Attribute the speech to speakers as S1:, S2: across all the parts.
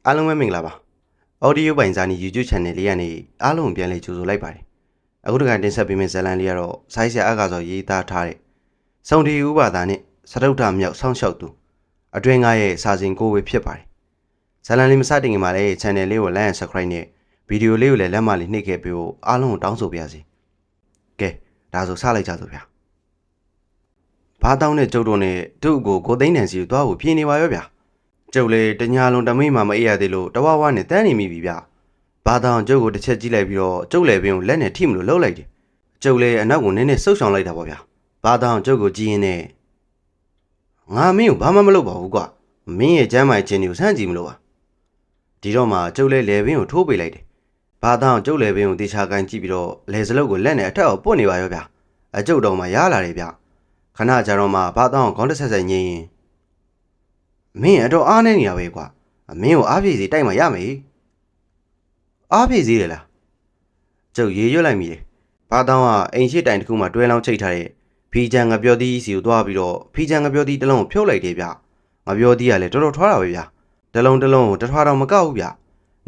S1: အားလုံးပဲမင်္ဂလာပါ Audio ပိုင်စာနီ YouTube Channel လေးကနေအားလုံးပြန်လည်ကြိုဆိုလိုက်ပါတယ်အခုတခါတင်ဆက်ပေးမယ့်ဇာတ်လမ်းလေးကတော့ဆိုင်းဆရာအကားစောရေးသားထားတဲ့စုံဒီဥပါဒာနဲ့စတုထမြောက်ဆောင်းလျှောက်သူအတွင်းကားရဲ့စာစဉ်ကိုဝေဖြစ်ပါတယ်ဇာတ်လမ်းလေးမစတင်ခင်မှာလည်း Channel လေးကို Like and Subscribe နဲ့ဗီဒီယိုလေးကိုလည်းလက်မလေးနှိပ်ခဲ့ပြီးအားလုံးကိုတောင်းဆိုပါရစေကဲဒါဆိုစလိုက်ကြစို့ဗျာဘာတောင်းတဲ့ကျုပ်တို့နဲ့သူ့ကိုသိန်းတန်စီကိုသွားဖို့ပြေးနေပါရောဗျာကျုပ်လေတညာလုံးတမိတ်မှမအေးရသေးလို့တဝဝနဲ့တန်းနေမိပြီဗျဘာတောင်းကျုပ်ကိုတစ်ချက်ကြည့်လိုက်ပြီးတော့ကျုပ်လည်းပင်ကိုလက်နဲ့ထိမလို့လှုပ်လိုက်တယ်ကျုပ်လည်းအနောက်ကိုနည်းနည်းဆုပ်ဆောင်လိုက်တာပေါ့ဗျာဘာတောင်းကျုပ်ကိုကြည့်ရင်နဲ့ငါမင်းကိုဘာမှမလုပ်ပါဘူးကွာမင်းရဲ့ကျမ်းမာခြင်းတွေကိုစမ်းကြည့်မလို့ပါဒီတော့မှကျုပ်လည်းလေပင်ကိုထိုးပေးလိုက်တယ်ဘာတောင်းကျုပ်လည်းပင်ကိုတေချာကန်ကြည့်ပြီးတော့လေစလုတ်ကိုလက်နဲ့အထက်အောင်ပုတ်နေပါရောဗျအကျုပ်တော်မှရလာတယ်ဗျခဏကြာတော့မှဘာတောင်းခေါင်းတစ်ဆက်ဆက်ငြိရင်မင်းအတော့အားနေနေရပဲကွာမင်းကိုအားပြေစီတိုက်မှရမယ်အားပြေစီတယ်လားကျုပ်ရေရွတ်လိုက်မိတယ်ဘာတောင်းကအိမ်ရှိတိုင်တစ်ခုမှတွဲလောင်းချိတ်ထားတဲ့ဖီချန်ငပြောသီးစီကိုသွားပြီးတော့ဖီချန်ငပြောသီးတစ်လုံးကိုဖြုတ်လိုက်တယ်ဗျငပြောသီးကလည်းတော်တော်ထွားတာပဲဗျတစ်လုံးကိုတထွားတော့မကောက်ဘူးဗျ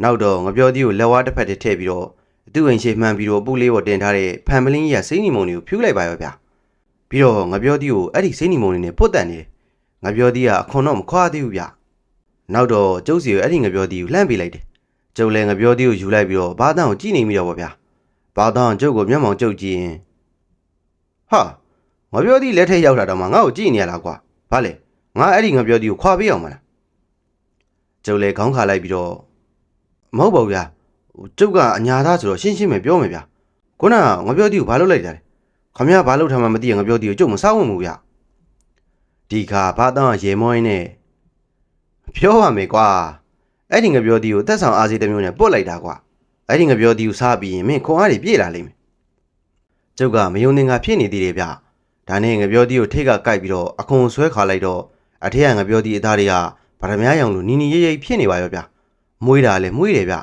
S1: နောက်တော့ငပြောသီးကိုလက်ဝါးတစ်ဖက်တည်းထည့်ပြီးတော့သူ့အိမ်ရှိမှန်ပြီးတော့ပူလေးပေါ်တင်ထားတဲ့ဖန်ပလင်းကြီးကစိမ့်နီမုံတွေကိုဖြူးလိုက်ပါရောဗျပြီးတော့ငပြောသီးကိုအဲ့ဒီစိမ့်နီမုံတွေနဲ့ပုတ်တန်နေတယ်ငပြောသီးကအခွန်တော့မခွာသေးဘူးဗျနောက်တော့ကျုပ်စီကိုအဲ့ဒီငပြောသီးကိုလှမ်းပေးလိုက်တယ်ကျုပ်လည်းငပြောသီးကိုယူလိုက်ပြီးတော့ဘာတောင်းကိုကြည့်နေမိတော့ဗောဗျာဘာတောင်းကျုပ်ကိုမျက်မှောင်ကျုပ်ကြည့်ရင်ဟာငပြောသီးလက်ထက်ရောက်လာတော့မှငါ့ကိုကြည့်နေရလားကွာဘာလဲငါအဲ့ဒီငပြောသီးကိုခွာပေးအောင်မလားကျုပ်လည်းခေါင်းခါလိုက်ပြီးတော့မဟုတ်ပါဘူးဗျာကျုပ်ကအညာသားဆိုတော့ရှင်းရှင်းပဲပြောမယ်ဗျာခုနကငပြောသီးကိုဘာလုပ်လိုက်တာလဲခမရဘာလုပ်ထားမှမသိရငပြောသီးကိုကျုပ်မစားဝင်ဘူးဗျဒီခါဘာတောင်းရေမွိုင်းနဲ့ပြောပါမယ်ကွာအဲ့ဒီငပြောသီးကိုတက်ဆောင်အားစီတစ်မျိုးနဲ့ပုတ်လိုက်တာကွာအဲ့ဒီငပြောသီးကိုစားပြီးရင်မင်းခွန်အားတွေပြည့်လာလိမ့်မယ်ကျုပ်ကမယုံသင်္ကာဖြစ်နေသေးတယ်ဗျဒါနဲ့ငပြောသီးကိုထိတ်ကကိုက်ပြီးတော့အခွန်ဆွဲခါလိုက်တော့အထက်ကငပြောသီးအသားတွေကဗရမ ्या ရောင်လိုနီနီရိပ်ရိပ်ဖြစ်နေပါရောဗျမွေးတာလည်းမွေးတယ်ဗျ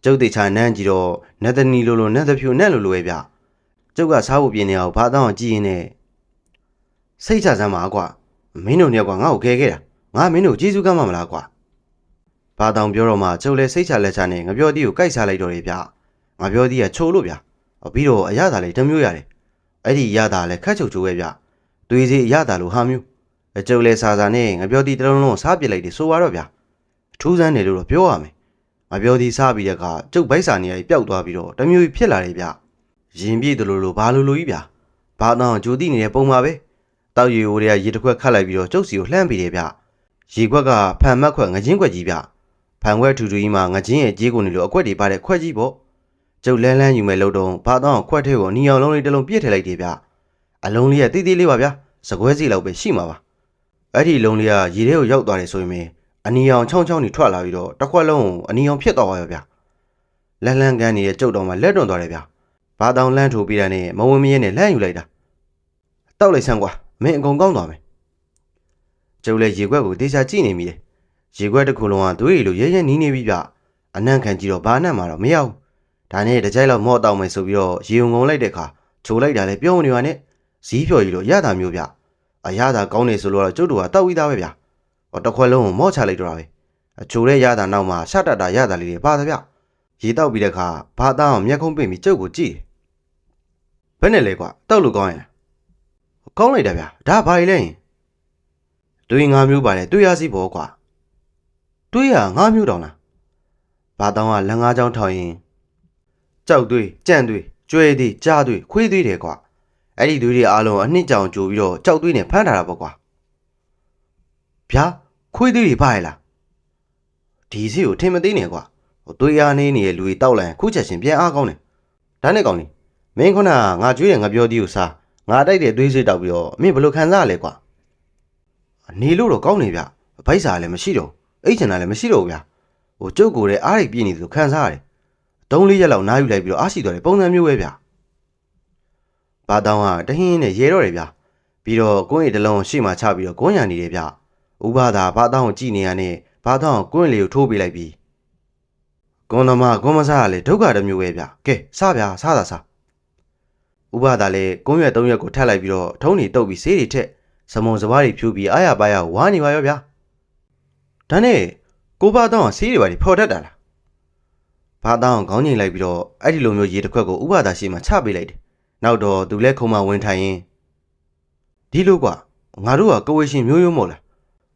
S1: ကျုပ်တေချာနန်းကြည့်တော့နတ်တနီလိုနတ်သဖြူနတ်လိုပဲဗျကျုပ်ကစားဖို့ပြင်နေအောင်ဘာတောင်းကြည့်ရင်နဲ့စိတ်ချစမ်းပါကွာမင်းတို့နှစ်ယောက်ကငါ့ကိုခဲခဲ့တာငါမင်းတို့ကျေးဇူးကမ်းမလားကွာဘာတောင်ပြောတော့မှကျုပ်လည်းစိတ်ချလက်ချနဲ့ငပြောသီးကိုကိုက်စားလိုက်တော့တယ်ဗျငပြောသီးကချိုလို့ဗျပြီးတော့အရသာလေးတစ်မျိုးရတယ်အဲ့ဒီရသာလည်းခက်ချုပ်ချိုးပဲဗျသွေးစီအရသာလိုဟာမျိုးကျုပ်လည်းစာစာနဲ့ငပြောသီးတစ်လုံးလုံးစားပစ်လိုက်တယ်ဆိုပါတော့ဗျအထူးဆန်းတယ်လို့တော့ပြောရမယ်ငပြောသီးစားပြီးတဲ့အခါကျုပ်ဗိုက်စာနေရာကြီးပျောက်သွားပြီးတော့တစ်မျိုးဖြစ်လာတယ်ဗျရင်ပြည့်တယ်လို့ဘာလိုကြီးဗျဘာတောင်ဂျိုတိနေတဲ့ပုံပါပဲတောက်ရီအိုတွေကရေတစ်ခွက်ခတ်လိုက်ပြီးတော့ကျုပ်စီကိုလှမ်းပြီးတယ်ဗျရေခွက်ကဖန်မက်ခွက်ငချင်းခွက်ကြီးဗျဖန်ခွက်ထူထူကြီးမှာငချင်းရဲ့ကြေးကုန်နေလို့အခွက်တွေပါတဲ့ခွက်ကြီးပေါ့ကျုပ်လန်းလန်းယူမဲ့လို့တော့ဘာတော့ခွက်ထဲကိုအနီအောင်လုံးလေးတစ်လုံးပြည့်ထည့်လိုက်တယ်ဗျအလုံးလေးကတိတိလေးပါဗျစကွဲစီလောက်ပဲရှိမှာပါအဲ့ဒီလုံးလေးကရေထဲကိုရောက်သွားတယ်ဆိုရင်အနီအောင်ချောင်းချောင်းနေထွက်လာပြီးတော့တစ်ခွက်လုံးကိုအနီအောင်ဖြစ်သွားပါရောဗျလန်းလန်းကန်းနေတဲ့ကျုပ်တော်မှလက်တွန့်သွားတယ်ဗျဘာတောင်လန်းထိုးပြီးတာနဲ့မဝင်းမရဲနဲ့လန့်ယူလိုက်တာတောက်လိုက်ဆန်းကွာမင်းအကုန်ကောင်းသွားမယ်ကျုပ်လည်းရေခွက်ကိုတေချာကြည့်နေမိတယ်ရေခွက်တစ်ခုလုံးကသွေးလိုရဲရဲနီးနေပြီဗျအနံ့ခံကြည့်တော့ဘာနဲ့မှတော့မရဘူးဒါနဲ့တကြိုက်လောက်မော့တောက်မယ်ဆိုပြီးတော့ရေုံငုံလိုက်တဲ့အခါချိုလိုက်တာလည်းပြုံးနေပါနဲ့ဇီးဖြော်ကြီးလို့ရတာမျိုးဗျအရသာကောင်းနေဆိုလို့တော့ကျုပ်တို့ကတောက်ပြီးသားပဲဗျတစ်ခွက်လုံးကိုမော့ချလိုက်တော့တာပဲအချိုတဲ့ရတာနောက်မှာရှတတာရတာလေးတွေပါသဗျရေတောက်ပြီးတဲ့အခါဘာသားအောင်မျက်ခုံးပိတ်ပြီးကျုပ်ကိုကြည့်ဘယ်နဲ့လဲကွာတောက်လို့ကောင်းရင်လားကောင်းလိုက်တာဗျဒါဘာလဲရင်တွေး၅မျိုးပါလေတွေးရစီဘောကွာတွေးရ၅မျိုးတောင်လားဘာတောင်းကလက်၅ချောင်းထောင်ရင်ကြောက်တွေးကြံ့တွေးကျွဲတွေးကြားတွေးခွေးတွေးတယ်ကွာအဲ့ဒီတွေးတွေအားလုံးအနှစ်ကြောင်ကြိုပြီးတော့ကြောက်တွေးနဲ့ဖမ်းထားတာပေါ့ကွာဗျာခွေးတွေးတွေပါရလားဒီစီကိုထင်မသေးနဲ့ကွာတွေးရနေနေတဲ့လူတွေတောက်လိုက်ခုချက်ချင်းပြန်အားကောင်းတယ်ဒါနဲ့ကောင်းနေမင်းခုနကငါကျွေးတယ်ငါပြောသီးကိုစားငါတိုက်တဲ့သွေးစိတ်တောက်ပြီးတော့မင်းဘယ်လိုခံစားရလဲကွာနေလို့တော့ကောင်းနေဗျဗိုက်စာလည်းမရှိတော့အိတ်ချင်တာလည်းမရှိတော့ဗျကျုပ်ကိုယ်လည်းအားရိပ်ပြည့်နေသလိုခံစားရတယ်3-4ရက်လောက်နားယူလိုက်ပြီးတော့အားရှိသွားတယ်ပုံစံမျိုးပဲဗျဘာတောင်းကတဟင်းနဲ့ရေတော့တယ်ဗျပြီးတော့ကွင်းရီတစ်လုံးရှေ့မှာချပြီးတော့ကွန်းရံနေတယ်ဗျဥပဒါဘာတောင်းကိုကြည့်နေရနဲ့ဘာတောင်းကွင်းလေးကိုထိုးပေးလိုက်ပြီးကွန်သမားကွန်မစားရလေဒုက္ခတစ်မျိုးပဲဗျကဲစားဗျာစားတာစားဥပဒါလည်းကွန်းရွက်3ရက်ကိုထပ်လိုက်ပြီးတော့ထုံးနေတုပ်ပြီးဆေးတွေထက်စမုံစပားတွေဖြူပြီးအားရပါရဝါနေပါရောဗျာဒါနဲ့ ကိုဘာတောင်းဆေးတွေပါဖော်တတ်တာလားဘာတောင်းခေါင်းငိန်လိုက်ပြီးတော့အဲ့ဒီလိုမျိုးရေတစ်ခွက်ကိုဥပဒါရှိမှချပေးလိုက်တယ်နောက်တော့သူလည်းခုံမဝင်ထိုင်ရင်ဒီလိုကွာငါတို့ကကိုဝေရှင်မျိုးရိုးမို့လာ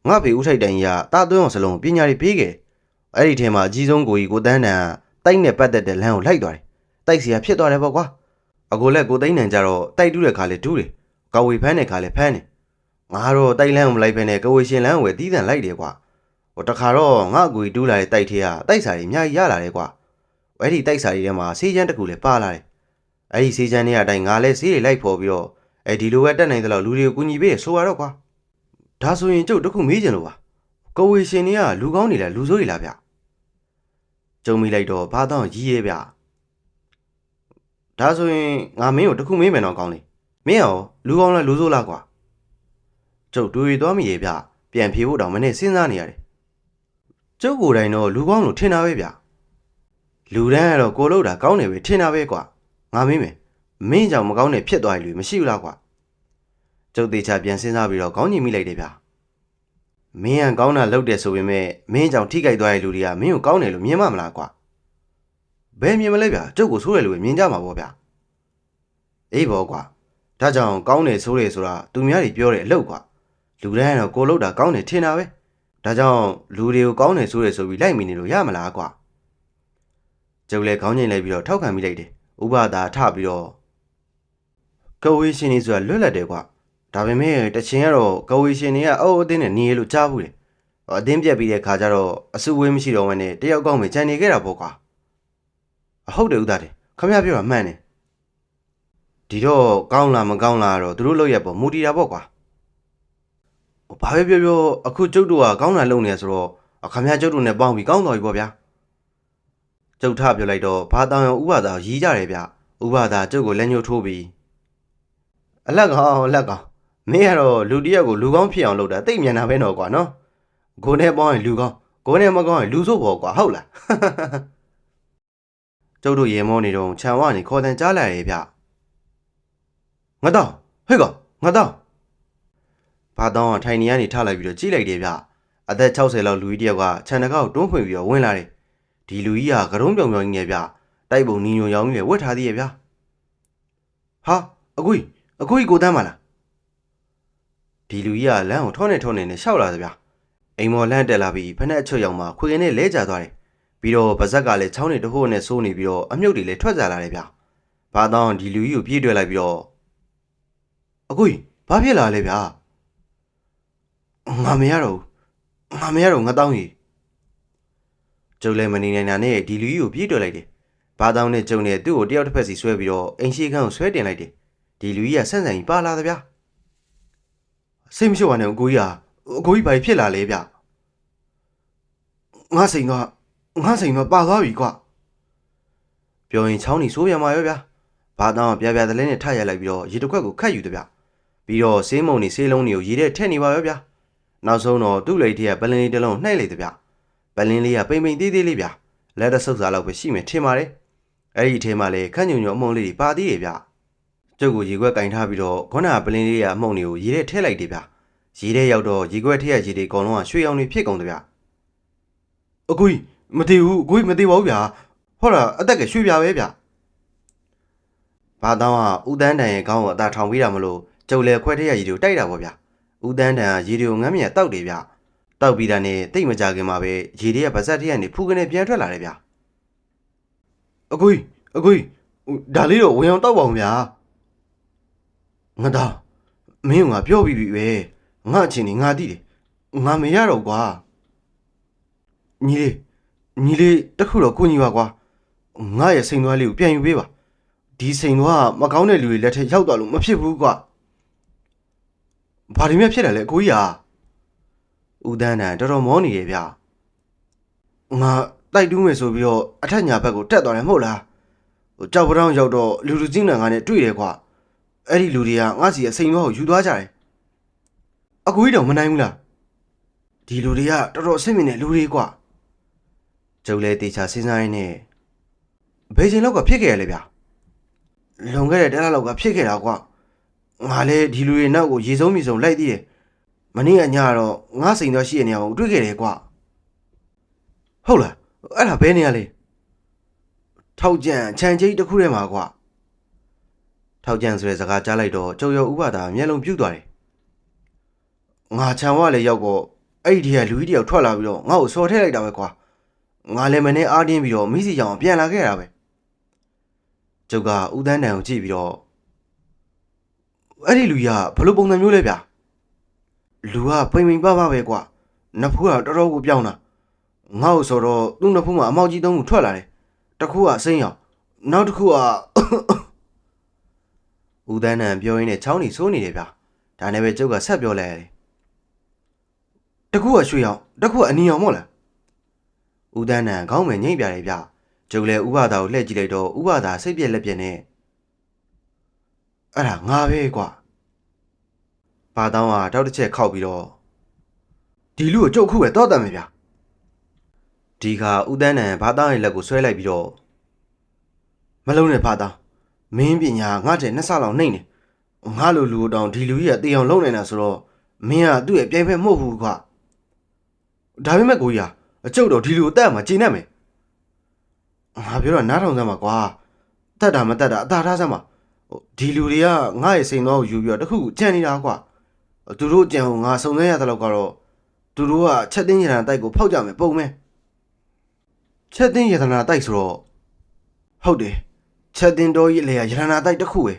S1: းငါဖေဦးထိုက်တိုင်ကြီးကတာသွင်းအောင်စလုံးပညာတွေပေးခဲ့အဲ့ဒီထဲမှာအကြီးဆုံးကိုကြီးကိုတန်းတန်တိုက်နဲ့ပတ်သက်တဲ့လမ်းကိုလိုက်သွားတယ်တိုက်စီကဖြစ်သွားတယ်ပေါ့ကွာအကိုလည်းကိုသိန်းနန်ကြတော့တိုက်တူးတဲ့ခါလေတူးတယ်ကော်ဝေဖမ်းတဲ့ခါလေဖမ်းတယ်ငါတော့တိုက်လမ်းကိုမလိုက်ဖဲနဲ့ကိုဝေရှင်လမ်းကိုပဲတီးတန်လိုက်တယ်ကွာဟိုတခါတော့ငါအကိုကြီးတူးလာတဲ့တိုက်ထဲကတိုက်စာတွေအများကြီးရလာတယ်ကွာအဲ့ဒီတိုက်စာတွေထဲမှာဆေးချမ်းတစ်ခုလည်းပါလာတယ်အဲ့ဒီဆေးချမ်းတွေအတိုင်းငါလည်းဆေးတွေလိုက်ဖော်ပြီးတော့ဒီလိုပဲတက်နိုင်သလောက်လူတွေကိုကူညီပေးရဆိုရတော့ကွာဒါဆိုရင်ကျုပ်တခုမေးချင်လို့ပါကိုဝေရှင်တွေကလူကောင်းနေလားလူဆိုးတွေလားဗျကြုံမိလိုက်တော့ဘာတောင်းကြီးရဲဗျဒါဆိုရင်ငါမင်းကိုတခုမေးမယ်တော့ကောင်းလေမင်းရောလူကောင်းလားလူဆိုးလားကွာကျုပ်တွေးသွားမိရဲ့ဗျပြန်ဖြေဖို့တောင်မနဲ့စဉ်းစားနေရတယ်ကျုပ်ကိုယ်တိုင်တော့လူကောင်းလို့ထင်တာပဲဗျလူတန်းကတော့ကိုလို့တာကောင်းတယ်ပဲထင်တာပဲကွာငါမေးမယ်မင်းကြောင့်မကောင်းတဲ့ဖြစ်သွားရလို့မရှိဘူးလားကွာကျုပ်သေးချာပြန်စဉ်းစားပြီးတော့ခေါင်းညင်မိလိုက်တယ်ဗျမင်းကကောင်းတာလုပ်တယ်ဆိုပေမဲ့မင်းကြောင့်ထိခိုက်သွားတဲ့လူတွေကမင်းကိုကောင်းတယ်လို့မြင်မှမလားကွာဘယ်မြင်မလဲဗျကျုပ်ကိုဆိုးတယ်လို့မြင်ကြမှာပေါ့ဗျအေးပေါ့ကွာဒါကြောင့်ကောင်းတယ်ဆိုးတယ်ဆိုတာသူများတွေပြောတဲ့အလုပ်ကွာလူတန်းကတော့ကိုလို့တာကောင်းတယ်ထင်တာပဲဒါကြောင့်လူတွေကိုကောင်းတယ်ဆိုးတယ်ဆိုပြီးလိုက်မိနေလို့ရမလားကွာကျုပ်လည်းခေါင်းညင်လိုက်ပြီးတော့ထောက်ခံမိလိုက်တယ်ဥပဒါထပြီးတော့ကဝေးရှင်နေဆိုတာလွတ်လပ်တယ်ကွာဒါပေမဲ့တချင်ကတော့ကဝေးရှင်တွေကအုပ်အသင်းနဲ့နေရလို့ကြားဘူးတယ်အသင်းပြက်ပြီးတဲ့ခါကျတော့အစုဝေးမရှိတော့ဘဲနဲ့တယောက်ကောင်းမှကြံနေခဲ့တာပေါ့ကွာအဟုတ်တယ်ဥသားတယ်ခမရပြောတာမှန်တယ်ဒီတော့ကောင်းလားမကောင်းလားတော့သူတို့လောက်ရပေါ့မူတည်တာပေါ့ကွာဘာပဲပြောပြောအခုကျုပ်တို့ကကောင်းတာလုပ်နေရဆိုတော့ခမရကျုပ်တို့နဲ့ပေါင်းပြီးကောင်းတော်ပြီပေါ့ဗျာကျုပ်ထပြောလိုက်တော့ဘာတောင်ရောဥပဒါရီးကြတယ်ဗျဥပဒါကျုပ်ကိုလက်ညှိုးထိုးပြီးအလက်ကောင်မင်းကတော့လူတယောက်ကိုလူကောင်းဖြစ်အောင်လုပ်တာသိမြန်တာပဲတော့ကွာနော်ကိုနဲ့ပေါင်းရင်လူကောင်းကိုနဲ့မကောင်းရင်လူဆိုးပေါ့ကွာဟုတ်လားကျုပ်တို့ရေမောနေတော့ခြံဝနေခေါ်တန်ကြားလိုက်ရဲ့ဗျငါတော့ဟဲ့ကောင်ငါတော့ဘာတောင်းကထိုင်နေရနေထလိုက်ပြီးတော့ကြည့်လိုက်တယ်ဗျအသက်60လောက်လူကြီးတယောက်ကခြံတကောက်တွန်းဖွင့်ပြီးတော့ဝင်လာတယ်ဒီလူကြီးကကရုံးပြောင်ပြောင်ကြီးနဲ့ဗျတိုက်ပုံနီညိုရောင်းကြီးနဲ့ဝတ်ထားသေးရဲ့ဗျဟာအကူကြီးကိုတန်းပါလားဒီလူကြီးကလမ်းကိုထောနဲ့နဲ့ရှောက်လာတယ်ဗျအိမ်မော်လန့်တက်လာပြီးဖက်နဲ့အချွတ်ရောက်မှခွေကင်းနဲ့လဲကျသွားတယ်ပြီးတော့ဗဇက်ကလည်းချောင်းနေတဟိုးနဲ့စိုးနေပြီးတော့အမြုပ်တွေလည်းထွက်ကြလာတယ်ဗျဘာတောင်းဒီလူကြီးကိုပြေးတွေ့လိုက်ပြီးတော့အကူကြီးဘာဖြစ်လာလဲဗျငါမရတော့ငါတောင်းကြီးကျုပ်လည်းမနေနိုင်တာနဲ့ဒီလူကြီးကိုပြေးတွေ့လိုက်တယ်ဘာတောင်းနဲ့ကျုံနဲ့သူ့ကိုတယောက်တစ်ဖက်စီဆွဲပြီးတော့အိမ်ရှိခန်းကိုဆွဲတင်လိုက်တယ်ဒီလူကြီးကဆန့်ဆန်ကြီးပါလာတယ်ဗျစိတ်မရှိပါနဲ့အကိုကြီးဘာဖြစ်လာလဲဗျငါစိန်တော့ပါသွားပြီကွပြောရင်ချောင်းနေဆိုးပြန်มาရောဗျဘာတောင်းပြတလဲနဲ့ထရလိုက်ပြီးတော့ရေတစ်ခွက်ကိုခတ်ယူတယ်ဗျပြီးတော့ဆေးမုံနေဆေးလုံးတွေကိုရေထဲထည့်နေပါရောဗျနောက်ဆုံးတော့သူ့လိတ်ထဲကပလင်းလေးတစ်လုံးနှိုက်လိုက်တယ်ဗျပလင်းလေးကပိန်သေးသေးလေးဗျလက်တဆုပ်စားလောက်ပဲရှိမယ်ထင်ပါတယ်အဲ့ဒီအထဲမှာလေခန့်ညုံအမုံလေးတွေပါသေးတယ်ဗျကျုပ်ကိုရေခွက်ကင်ထားပြီးတော့ခေါနာပလင်းလေးကအမုံတွေကိုရေထဲထည့်လိုက်တယ်ဗျရေထဲရောက်တော့ရေခွက်ထည့်ရရေတွေအကုန်လုံးကရွှေရောင်တွေဖြစ်ကုန်တယ်ဗျအကူကြီးမသေးဘူးအကူကြီးမသေးပါဘူးဗျဟောတာအသက်ကရွှေပြပဲဗျဘာတောင်းကဦးတန်းတန်ရဲ့ခေါင်းကိုအသာထောင်ပေးတာမလို့ကျုပ်လည်းခွက်ထည့်ရရေတွေကိုတိုက်တာပေါ့ဗျဦးတန်းတန်ကရေတွေကိုငမ်းမြတောက်တယ်ဗျတောက်ပြီးတာနဲ့တိတ်မကြခင်မှာပဲရေတွေကဗဇက်ထည့်ရနေဖူးကနေပြန်ထွက်လာတယ်ဗျအကူကြီးဒါလေးတော့ဝင်အောင်တောက်ပါဦးဗျာငါတော့မင်းကငါပြောပြီးပြီပဲငါအချင်းနေငါသိတယ်ငါမရတော့ကွာညီလေးတခုတော့ကိုညီပါကွာငါရဲ့စိန်သွားလေးကိုပြန်ယူပေးပါဒီစိန်သွားကမကောင်းတဲ့လူတွေလက်ထက်ရောက်သွားလို့မဖြစ်ဘူးကွာဘာတွေမှဖြစ်တယ်လဲအကိုကြီးဟာဦးတန်းတန်တော်တော်မောနေတယ်ဗျငါတိုက်တူးမယ်ဆိုပြီးတော့အထက်ညာဘက်ကိုတက်သွားတယ်မဟုတ်လားကြောက်ပတောင်းရောက်တော့လူကြီးနံကနဲ့တွေ့တယ်ကွာအဲ့ဒီလူတွေကငါစီရဲ့စိန်သွားကိုယူသွားကြတယ်အကူကြီးတော့မနိုင်ဘူးလားဒီလူတွေကတော်တော်အဆင့်မြင့်တဲ့လူတွေကွာကျုပ်လည်းတေချာစဉ်းစားရင်းနဲ့ဘယ်ချိန်လောက်ကဖြစ်ခဲ့ရလဲဗျလွန်ခဲ့တဲ့တလလောက်ကဖြစ်ခဲ့တာကွာငါလည်းဒီလူတွေနောက်ကိုရေစုံလိုက်သေးတယ်မနေ့ကညတော့ငါစိန်သွားရှိတဲ့နေရာကိုတွေ့ခဲ့တယ်ကွာ ဟုတ်လားအဲ့ဒါဘယ်နေရလဲထောက်ကြံခြံချိတ်တစ်ခုထဲမှာကွာထောက်ကြံဆိုတဲ့စကားကြားလိုက်တော့ကျုပ်ရောဥပဒါမျက်လုံးပြူးသွားတယ်ငါခြံဝါလည်းရောက်တော့အဲ့ဒီတည်းကလူကြီးတယောက်ထွက်လာပြီးတော့ငါ့ကိုစော်ထည့်လိုက်တာပဲကွာငါလည်းမနဲ့အားတင်းပြီးတော့မိစီကြောင်ပြန်လာခဲ့တာပဲကျုပ်ကဦးတန်းတန်ကိုကြည့်ပြီးတော့အဲ့ဒီလူကြီးကဘလို့ပုံစံမျိုးလဲဗျာလူကပိန်ပိန်ပပပဲကွာနှစ်ဖူးကတော်တော်ကိုပြောင်းတာငါ့ကိုဆိုတော့သူ့နှစ်ဖူးမှာအမောက်ကြီးသုံးခုထွက်လာတယ်တစ်ခုကအစိမ်းရောင်နောက်တစ်ခုကဦးတန်းတန်ပြောရင်းနဲ့ချောင်းနေဆိုးနေတယ်ဗျာဒါနဲ့ပဲကျုပ်ကဆက်ပြောလိုက်ရတယ်တစ်ခုကရွှေရောင်တစ်ခုကအနီရောင်မို့လားဦးတန်းတန်ခေါင်းမယ်ငိမ့်ပြတယ်ဗျာကျုပ်လည်းဥပဒါကိုလှည့်ကြည့်လိုက်တော့ဥပဒါစိတ်ပြက်လက်ပြက်နဲ့အဲ့ဒါငါပဲကွာဘာတောင်းကတောက်တစ်ချက်ခောက်ပြီးတော့ဒီလူကိုကြုတ်ခုပဲတော့တတ်မယ်ဗျာဒီခါဦးတန်းတန်ဘာတောင်းရဲ့လက်ကိုဆွဲလိုက်ပြီးတော့မလုံးနဲ့ဘာတောင်းမင်းပညာငါ့တဲ့နှစ်ဆလောက်နှိမ့်နေငါလိုလူတောင်ဒီလူကြီးကတေအောင်လုံနေတာဆိုတော့မင်းကသူ့ရဲ့ပြိုင်ဖက်မဟုတ်ဘူးကွာဒါပေမဲ့ကိုကြီးကအကျုပ်တော့ဒီလူကိုတတ်မှကျင်းနေမယ်ငါပြောတော့နားထောင်စမ်းပါကွာတတ်တာမတတ်တာအသာထားစမ်းပါဒီလူတွေကငါ့ရဲ့စိန်သွားကိုယူပြီးတော့တခုခုကြံနေတာကွာသူတို့ကြံကိုငါစုံစမ်းရတဲ့လောက်ကတော့သူတို့ကချက်တင်းရတနာတိုက်ကိုဖောက်ကြမယ်ပုံမဲချက်တင်းရတနာတိုက်ဆိုတော့ဟုတ်တယ်ချက်တင်းတော်ကြီးလေရတနာတိုက်တစ်ခုပဲ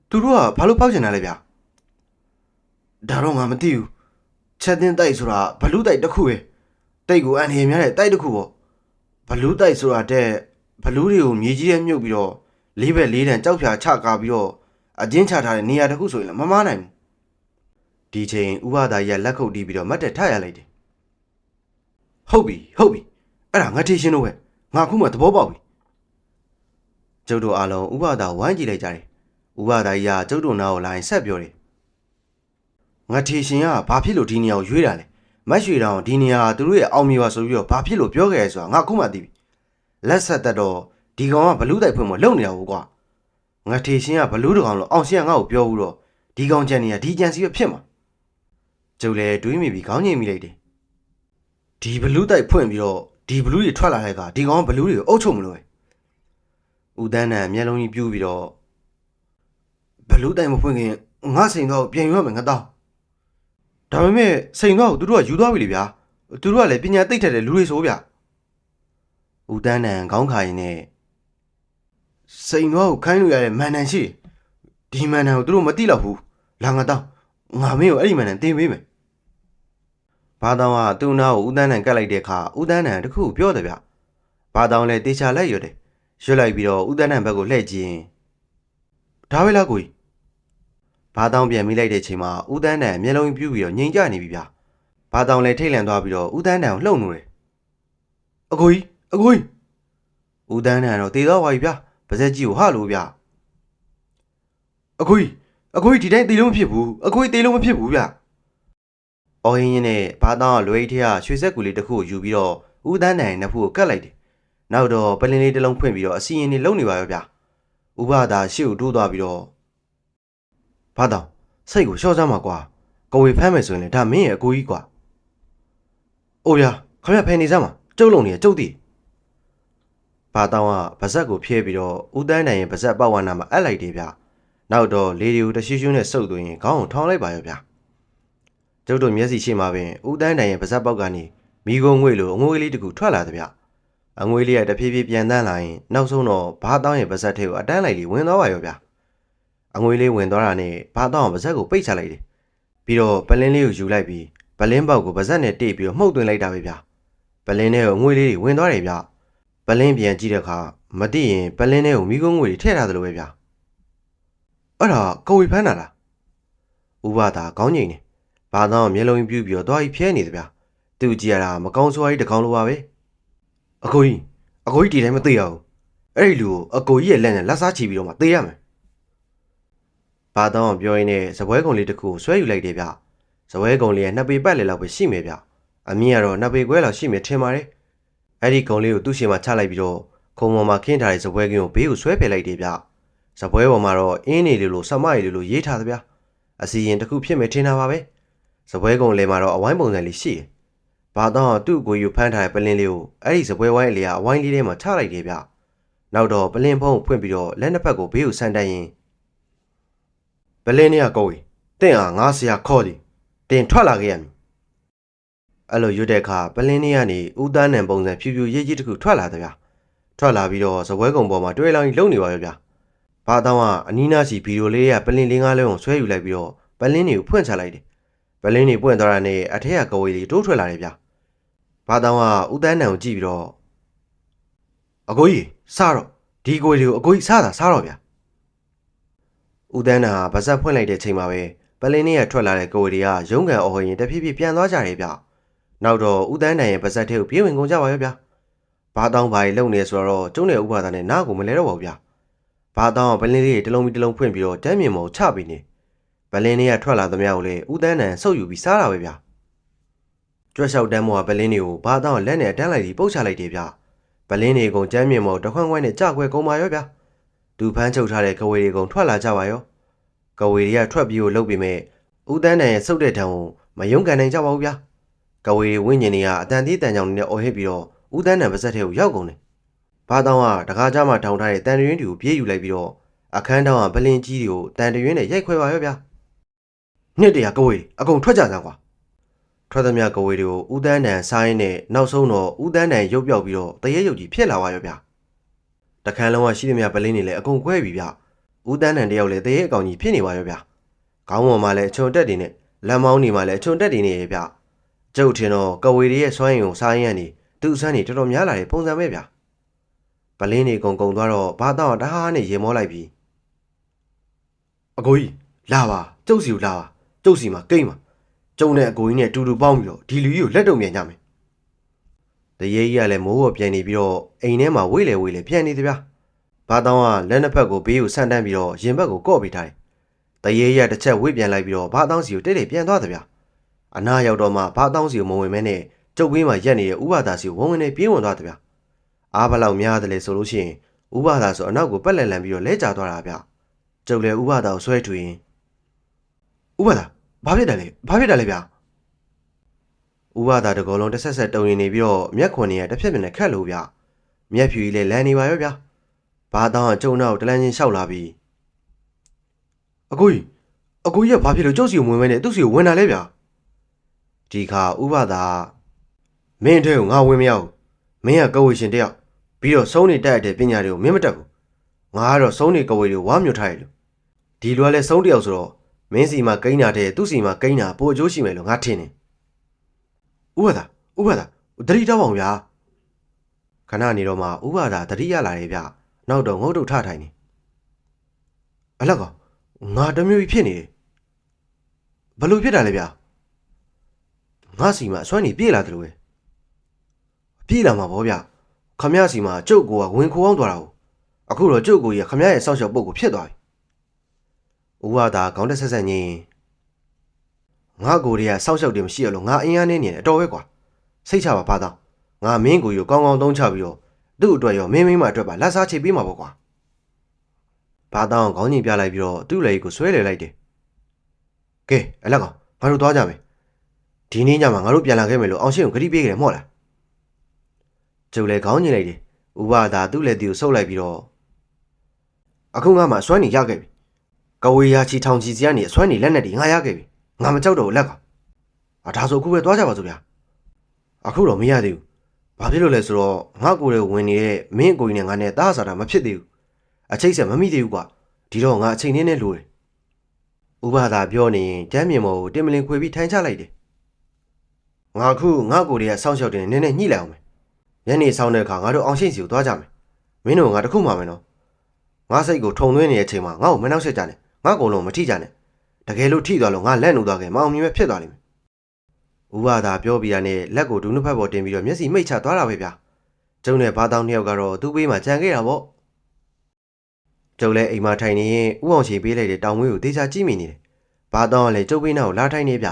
S1: သူတို့ကဘာလို့ဖောက်ချင်တာလဲဗျာဒါတော့ငါမသိဘူးချက်တင်းတိုက်ဆိုတာဘလူးတိုက်တစ်ခုပဲတိတ်ကိုအန်ဟေများတဲ့တိုက်တစ်ခုပေါ့ဘလူးတိုက်ဆိုတာတဲ့ဘလူးတွေကိုမြေကြီးထဲမြုပ်ပြီးတော့လေးဘက်လေးတန်ကြောက်ဖြာချကာပြီးတော့အကျဉ်းချထားတဲ့နေရာတစ်ခုဆိုရင်လည်းမမားနိုင်ဘူးဒီချိန်ဥပဒါကြီးကလက်ခုပ်တီးပြီးတော့မတ်တက်ထရလိုက်တယ်ဟုတ်ပြီအဲ့ဒါငါထေရှင်တို့ပဲငါခုမှသဘောပေါက်ပြီကျုပ်တို့အားလုံးဥပဒါဝိုင်းကြည့်လိုက်ကြတယ်ဥပဒါကြီးကကျုပ်တို့နားကိုလာရင်ဆက်ပြောတယ်ငါထေရှင်ကဘာဖြစ်လို့ဒီနေရာကိုရွေးတာလဲမတ်ရွှေတောင်ဒီနေရာသူတို့ရဲ့အောင်မြေပါဆိုပြီးတော့ဘာဖြစ်လို့ပြောခဲ့ရဲဆိုတာငါခုမှသိပြီလက်ဆက်သက်တော့ဒီကောင်ကဘလူးတိုက်ဖွင့်မလုံနေတာဘူးကွာငါထေရှင်ကဘလူးတကောင်လို့အောင်ရှင်ကငါ့ကိုပြောဘူးတော့ဒီကောင်ကြံနေရဒီကြံစီပဲဖြစ်မှာကျုပ်လည်းတွေးမိပြီးခေါင်းငိမ့်မိလိုက်တယ်ဒီဘလူးတိုက်ဖွင့်ပြီးတော့ဒီဘလူးတွေထွက်လာတဲ့ကဒီကောင်ကဘလူးတွေကိုအုပ်ချုပ်မလို့ပဲဦးတန်းတန်မျက်လုံးကြီးပြူးပြီးတော့ဘလူးတိုက်မဖွင့်ခင်ငါစိန်တော့ပြန်ယူရမယ်ငါတော့ဒါပေမဲ့စိန်တော့သူတို့ကယူသွားပြီလေဗျာသူတို့ကလည်းပညာသိပ်ထက်တဲ့လူတွေဆိုဗျဦးတန်းတန်ခေါင်းခါရင်နဲ့စိန်တော့ခိုင်းလို့ရတဲ့မန်တန်ရှိဒီမန်တန်ကိုသူတို့မသိတော့ဘူးလာငါတော့ငါမင်းကိုအဲ့ဒီမန်တန်တင်ပေးမယ်ဘာတောင်ကသူ့နားကိုဦးတန်းတန်ကတ်လိုက်တဲ့အခါဦးတန်းတန်တခုပြောတယ်ဗျဘာတောင်လည်းတေချာလက်ရွတ်တယ်ရွတ်လိုက်ပြီးတော့ဦးတန်းတန်ဘက်ကိုလှည့်ကြည့်ရင်ဒါပဲလားကိုကြီးဘာတောင်ပြန်မိလိုက်တဲ့ချိန်မှာဦးတန်းတန်မျက်လုံးပြူးပြီးတော့ငြိမ်ကြနေပြီဗျဘာတောင်လည်းထိတ်လန့်သွားပြီးတော့ဦးတန်းတန်ကိုလှုပ်နေတယ်အကိုကြီးဦးတန်းတန်တော့တေတော့ပါပြီဗျပါဇက်ကြီးကိုဟာလို့ဗျအကိုကြီးဒီတိုင်းတေလို့မဖြစ်ဘူးအကိုကြီးတေလို့မဖြစ်ဘူးဗျအော်ဟင်းင်းနဲ့ဘာတောင်ကလွယ်ထရရွှေဆက်ကူလေးတစ်ခုကိုယူပြီးတော့ဦးတန်းတန်ရဲ့နှစ်ဖူးကိုကတ်လိုက်တယ်နောက်တော့ပလင်းလေးတစ်လုံးဖွင့်ပြီးတော့အစီရင်နေလုံနေပါရောဗျဥပဒါရှေ့ကိုတိုးသွားပြီးတော့ဘာတောင်စိတ်ကိုလျှော့စမ်းပါကွာကိုဝေဖမ်းမယ်ဆိုရင်လည်းဒါမင်းရဲ့အကိုကြီးကွာအိုးဗျာခမရဖယ်နေစမ်းပါကျုပ်လုံနေရကျုပ်တည်ဘာတောင်ကဗဇက်ကိုဖျဲပြီးတော့ဦးတန်းတန်ရဲ့ဗဇက်ပတ်ဝါနာမှာအပ်လိုက်တယ်ဗျနောက်တော့လေဒီကိုတရှူးရှူးနဲ့စုပ်သွင်းရင်ခေါင်းကိုထောင်းလိုက်ပါရောဗျကျုပ်တို့မျက်စိရှိမှပင်ဦးတန်းတန်ရဲ့ဗဇက်ပေါက်ကနေမိကုံငွေလိုအငွေးလေးတကူထွက်လာတယ်ဗျအငွေးလေးကတဖြည်းဖြည်းပြန်တန်းလာရင်နောက်ဆုံးတော့ဘာတောင်ရဲ့ဗဇက်ထဲကိုအတန်းလိုက်လေးဝင်သွားပါရောဗျအငွေးလေးဝင်သွားတာနဲ့ဘာတောင်ဗဇက်ကိုပိတ်ချလိုက်တယ်ပြီးတော့ပလင်းလေးကိုယူလိုက်ပြီးပလင်းပေါက်ကိုဗဇက်နဲ့တိတ်ပြီးတော့မှုတ်သွင်းလိုက်တာပဲဗျပလင်းထဲကိုအငွေးလေးတွေဝင်သွားတယ်ဗျပလင်းပြန်ကြည့်တဲ့အခါမသိရင်ပလင်းထဲကိုမိကုံငွေတွေထည့်ထားသလိုပဲဗျအဲ့ဒါကိုဝေဖမ်းတာလားဥပဒါခေါင်းငိမ့်နေဘာသာမျက်လုံးပြူးပြီးတော့သွားပြီးဖျဲနေတယ်ဗျသူကြည့်ရတာမကောင်းဆိုးကြီးတကောင်လိုပါပဲအကိုကြီးဒီတိုင်းမသိရဘူးအဲ့ဒီလူကိုအကိုကြီးရဲ့လက်နဲ့လက်စားချီပြီးတော့မှသိရမယ်ဘာသာပြောရင်းနဲ့စပွဲကုံလေးတစ်ခုကိုဆွဲယူလိုက်တယ်ဗျစပွဲကုံလေးကနှစ်ပေပတ်လေလောက်ပဲရှိမယ်ဗျအမြင့်ကတော့နှစ်ပေခွဲလောက်ရှိမယ်ထင်ပါတယ်အဲ့ဒီကုံလေးကိုသူ့ရှေ့မှာချလိုက်ပြီးတော့ခုံပေါ်မှာခင်းထားတဲ့စပွဲကင်းကိုဘေးကိုဆွဲဖယ်လိုက်တယ်ဗျစပွဲပေါ်မှာတော့အင်းနေလို့ဆမရီလို့ရေးထားတယ်ဗျအစီရင်တစ်ခုဖြစ်မယ်ထင်တာပါပဲစပွဲကုံလေးမှာတော့အဝိုင်းပုံစံလေးရှိတယ် ဘာတော့သူ့ကိုယူဖမ်းထားတဲ့ပလင်းလေးကိုအဲ့ဒီစပွဲဝိုင်းအလျာအဝိုင်းလေးထဲမှာချလိုက်တယ်ဗျနောက်တော့ပလင်းဖုံးဖွင့်ပြီးတော့လက်နှစ်ဖက်ကိုဘေးကိုဆန်တက်ရင်ပလင်းလေးကကိုယ်တင့်အားငါဆရာခေါ်သည်တင်ထွက်လာခဲ့ရမည်အဲ့လိုရွတ်တဲ့အခါပလင်းလေးကနေဦးသားနံပုံစံဖြူဖြူရိပ်ရိပ်တစ်ခုထွက်လာတယ်ဗျထွက်လာပြီးတော့စပွဲကုံပေါ်မှာတွဲလောင်းကြီးလုံနေပါရဲ့ဗျဘာတော့ကအနီးနားစီဗီဒီယိုလေးရပလင်းလေးငါးလုံးကိုဆွဲယူလိုက်ပြီးတော့ပလင်းတွေကိုဖွင့်ချလိုက်တယ်ပလင်းတွေပွင့်သွားတာနဲ့အထက်ကကဝေးလေးတိုးထွက်လာတယ်ဗျဘာတော့ကဦးတန်းနံကိုကြည့်ပြီးတော့အကိုကြီးစားတော့ဒီကိုလေးကိုအကိုကြီးစားတာစားတော့ဗျဦးတန်းနံကဗဇက်ဖွင့်လိုက်တဲ့ချိန်မှာပဲပလင်းလေးရထွက်လာတဲ့ကဝေးတွေကရုံးကန်အော်ဟရင်တဖြည်းဖြည်းပြန်သွားကြတယ်ဗျနောက်တော့ဦးတန်းနံရဲ့ဗဇက်ထဲကိုပြေးဝင်ကုန်ကြပါရဲ့ဗျဘာတော့ဘာကြီးလုံနေဆိုတော့ကျုံးတဲ့ဥပါဒာနဲ့နားကိုမလဲတော့ပါဘူးဗျဘာတော့ပလင်းလေးတွေတစ်လုံးပြီးတစ်လုံးဖွင့်ပြီးတော့တမ်းမြင်မောချပြီးနေပလင်းလေးကထွက်လာသမျှကိုလေဦးတန်းနံဆုပ်ယူပြီးစားတာပဲဗျကြွက်လျှောက်တန်းမောကပလင်းတွေကိုဘာတော့လက်နဲ့တန်းလိုက်ပြီးပုတ်ချလိုက်တယ်ဗျပလင်းတွေကုန်တမ်းမြင်မောတခွန်းခွန်းနဲ့ကြခွဲကုန်ပါရောဗျသူဖမ်းချုပ်ထားတဲ့ကဝေတွေကုန်ထွက်လာကြပါရောကဝေတွေကထွက်ပြီးကိုလှုပ်ပြီးမဲ့ဦးတန်းနံရဲ့ဆုပ်တဲ့ထံကိုမယုံကန်နိုင်ကြပါဘူးဗျကဝေဝိညာဉ်တွေကအတန်သေးတန်ကြောင်တွေနဲ့အော်ဟစ်ပြီးတော့ဦးတန်းနံပါဇက်ထဲကိုရောက်ကုန်တယ်ဘာတော့ကတကားကြားမှာထောင်ထားတဲ့တန်တရွင်းတွေကိုပြေးယူလိုက်ပြီးတော့အခန်းတောင်ကပလင်းကြီးတွေကိုတန်တရွင်းနဲ့ရိုက်ခွဲပါရောဗျနှစ်တရာကဝေအကုန်ထွက်ကြစမ်းကွာထွက်သမျှကဝေတွေကိုဦးတန်းနံစားရင်းနဲ့နောက်ဆုံးတော့ဦးတန်းနံရုပ်ပြောက်ပြီးတော့တရေရုပ်ကြီးဖြစ်လာပါရောဗျတခန်းလုံးကရှိသမျှပလင်းတွေလည်းအကုန်ခွဲပြီဗျဦးတန်းနံတယောက်လည်းတရေအကောင်ကြီးဖြစ်နေပါရောဗျခေါင်းပေါ်မှာလည်းအချွန်တက်တွေနဲ့လက်မောင်းတွေမှာလည်းအချွန်တက်တွေနေရဲ့ဗျကျုပ်ထင်တော့ကဝေတွေရဲ့စွမ်းရည်ကိုစားရင်းကနေသူ့အဆန်းတွေတော်တော်များလာတဲ့ပုံစံပဲဗျပလင်းတွေကုန်ကုန်သွားတော့ဘာတော့တဟားနဲ့ရေမောလိုက်ပြီးအကိုကြီးလာပါကျုပ်စီကိုလာပါကျုပ်စီမှာကိမ့်ပါကျုံနဲ့အကိုကြီးနဲ့တူတူပေါင်းပြီးတော့ဒီလူကြီးကိုလက်တုံပြန်ကြမယ်တရေကြီးကလည်းမိုးပေါ်ပြန်နေပြီးတော့အိမ်ထဲမှာဝေးလေပြန်နေတယ်ဗျဘာတော့ကလက်နှစ်ဖက်ကိုဘေးကိုဆန့်တန်းပြီးတော့ရင်ဘက်ကိုကော့ပေးထားတယ်တရေကြီးကတစ်ချက်ဝေးပြန်လိုက်ပြီးတော့ဘာတော့စီကိုတိတ်တိတ်ပြန်သွားတယ်ဗျအနာရောက်တော့မှဘာတော့စီကိုမဝင်မဲနဲ့ကျုပ်ဘေးမှာရက်နေတဲ့ဥပဒါစီကိုဝင်နေပြေးဝင်သွားတယ်ဗျအားဘလောက်များတယ်လေဆိုလို့ရှိရင်ဥပဒါဆိုအနောက်ကိုပက်လက်လန်ပြီးတော့လဲကျသွားတာဗျကျုပ်လည်းဥပဒါကိုဆွဲထွေရင်ဥပဒါဘာဖြစ်တယ်လဲဗျဥပဒါတကောလုံးတစ်ဆက်ဆက်တုံရင်နေပြီးတော့မျက်ခွန်တွေကတစ်ဖြက်ဖြက်နဲ့ခတ်လို့ဗျမျက်ဖြူကြီးလည်းလန်နေပါရောဗျဘာတော့ကျုံတော့တလန်းချင်းလျှောက်လာပြီးအကိုကြီးကဘာဖြစ်လို့ကျုပ်စီကိုဝင်မဲနဲ့သူ့စီကိုဝင်တာလဲဗျဒီခါဥပဒါမင်းတဲ့ကိုငါဝင်မရဘူးမင်းကကဝေရှင်တယောက်ပြီးတော့ဆုံးနေတက်တဲ့ပညာတွေကိုမင်းမတက်ဘူးငါကတော့ဆုံးနေကဝေတွေကိုဝါမြွတ်ထားရလို့ဒီလိုကလည်းဆုံးတယောက်ဆိုတော့မင်းစီမှာကိန်းတာတဲ့သူ့စီမှာကိန်းတာပိုအကျိုးရှိမယ်လို့ငါထင်တယ်ဥပဒါတတိတောင်းအောင်ဗျာခဏနေတော့မှဥပဒါတတိရလာတယ်ဗျနောက်တော့ငုတ်တုတ်ထထိုင်နေအလက်ကငါတမျိုးကြီးဖြစ်နေတယ်ဘလို့ဖြစ်တာလဲဗျငါစီမှာအစွမ်းနေပြေးလာတယ်လို့ပဲပြေးလာမှာဗောဗျခမရစီမှာကျုပ်ကိုကဝင်ခိုးအောင်သွားတာကိုအခုတော့ကျုပ်ကိုကြီးခမရရဲ့စောင့်ရှောက်ပုတ်ကိုဖြစ်သွားပြီဥဝါဒခေါင်းတက်ဆက်ဆက်ညင်းငါကိုတွေကစောင့်ရှောက်တယ်မရှိရလို့ငါအင်းအားနေနေတယ်အတော်ပဲကွာစိတ်ချပါတော့ငါမင်းကိုကြီးကောင်းကောင်းသုံးချပြီးတော့သူ့အတွက်ရောမင်းမအတွက်ပါလက်စားချိတ်ပေးမှာပေါ့ကွာဘာတောင်းခေါင်းညင်ပြလိုက်ပြီးတော့သူ့လေကိုဆွဲလေလိုက်တယ်ကဲအလက်ကောင်ငါတို့သွားကြမယ်ဒီနေ့ညမှာငါတို့ပြန်လာခဲ့မယ်လို့အောင်ရှင်းကိုဂတိပေးခဲ့တယ်မဟုတ်လားကျုပ်လည်းခေါင်းညင်လိုက်တယ်ဥပဒါသူ့လက်တီကိုဆုပ်လိုက်ပြီးတော့အခုငါမှအစွမ်းနေရခဲ့ပြီကဝေယာချီထောင်ချီစီကနေအစွမ်းနေလက်နဲ့တီငါရခဲ့ပြီငါမကြောက်တော့ဘူးလက်ကောင်ဒါဆိုအခုပဲသွားကြပါစို့ဗျာအခုတော့မရသေးဘူးဘာဖြစ်လို့လဲဆိုတော့ငါကိုယ်တွေဝင်နေတဲ့မင်းကိုကြီးနဲ့ငါနဲ့တားစားတာမဖြစ်သေးဘူးအချိတ်ဆက်မမိသေးဘူးကွာဒီတော့ငါအချိန်နဲ့လိုတယ်ဥပဒါပြောနေရင်တမ်းမြင်မော်ကိုတင်မလင်ခွေပြီးထိုင်ချလိုက်တယ်ငါခုငါကိုယ်တွေကစောင့်ရှောက်တယ်နည်းနည်းညှိလိုက်အောင်မယ်ညနေဆောင်တဲ့အခါငါတို့အောင်ရှိန်စီကိုသွားကြမယ်မင်းတို့ငါတခုမှမယ်နော်ငါစိတ်ကိုထုံသွင်းနေတဲ့အချိန်မှာငါ့ကိုမနှောက်ယှက်ကြနဲ့ငါ့ကိုယ်လုံးမထိကြနဲ့တကယ်လို့ထိသွားလို့ငါလက်နှုတ်သွားခဲ့မအောင်မြင်ပဲဖြစ်သွားလိမ့်မယ်ဥပဒါပြောပြီးတာနဲ့လက်ကိုဒူးနှစ်ဖက်ပေါ်တင်ပြီးတော့မျက်စိမိတ်ချသွားတာပဲဗျာကျုံနဲ့ဘာတောင်းနှစ်ယောက်ကတော့သူ့ဘေးမှာကြံခဲ့တာပေါ့ကျုပ်လည်းအိမ်မှာထိုင်နေရင်ဥအောင်ချေပေးလိုက်တဲ့တောင်မွေးကိုသေချာကြည့်မိနေတယ်ဘာတောင်းကလည်းကျုပ်ဘေးနားကိုလာထိုင်နေဗျ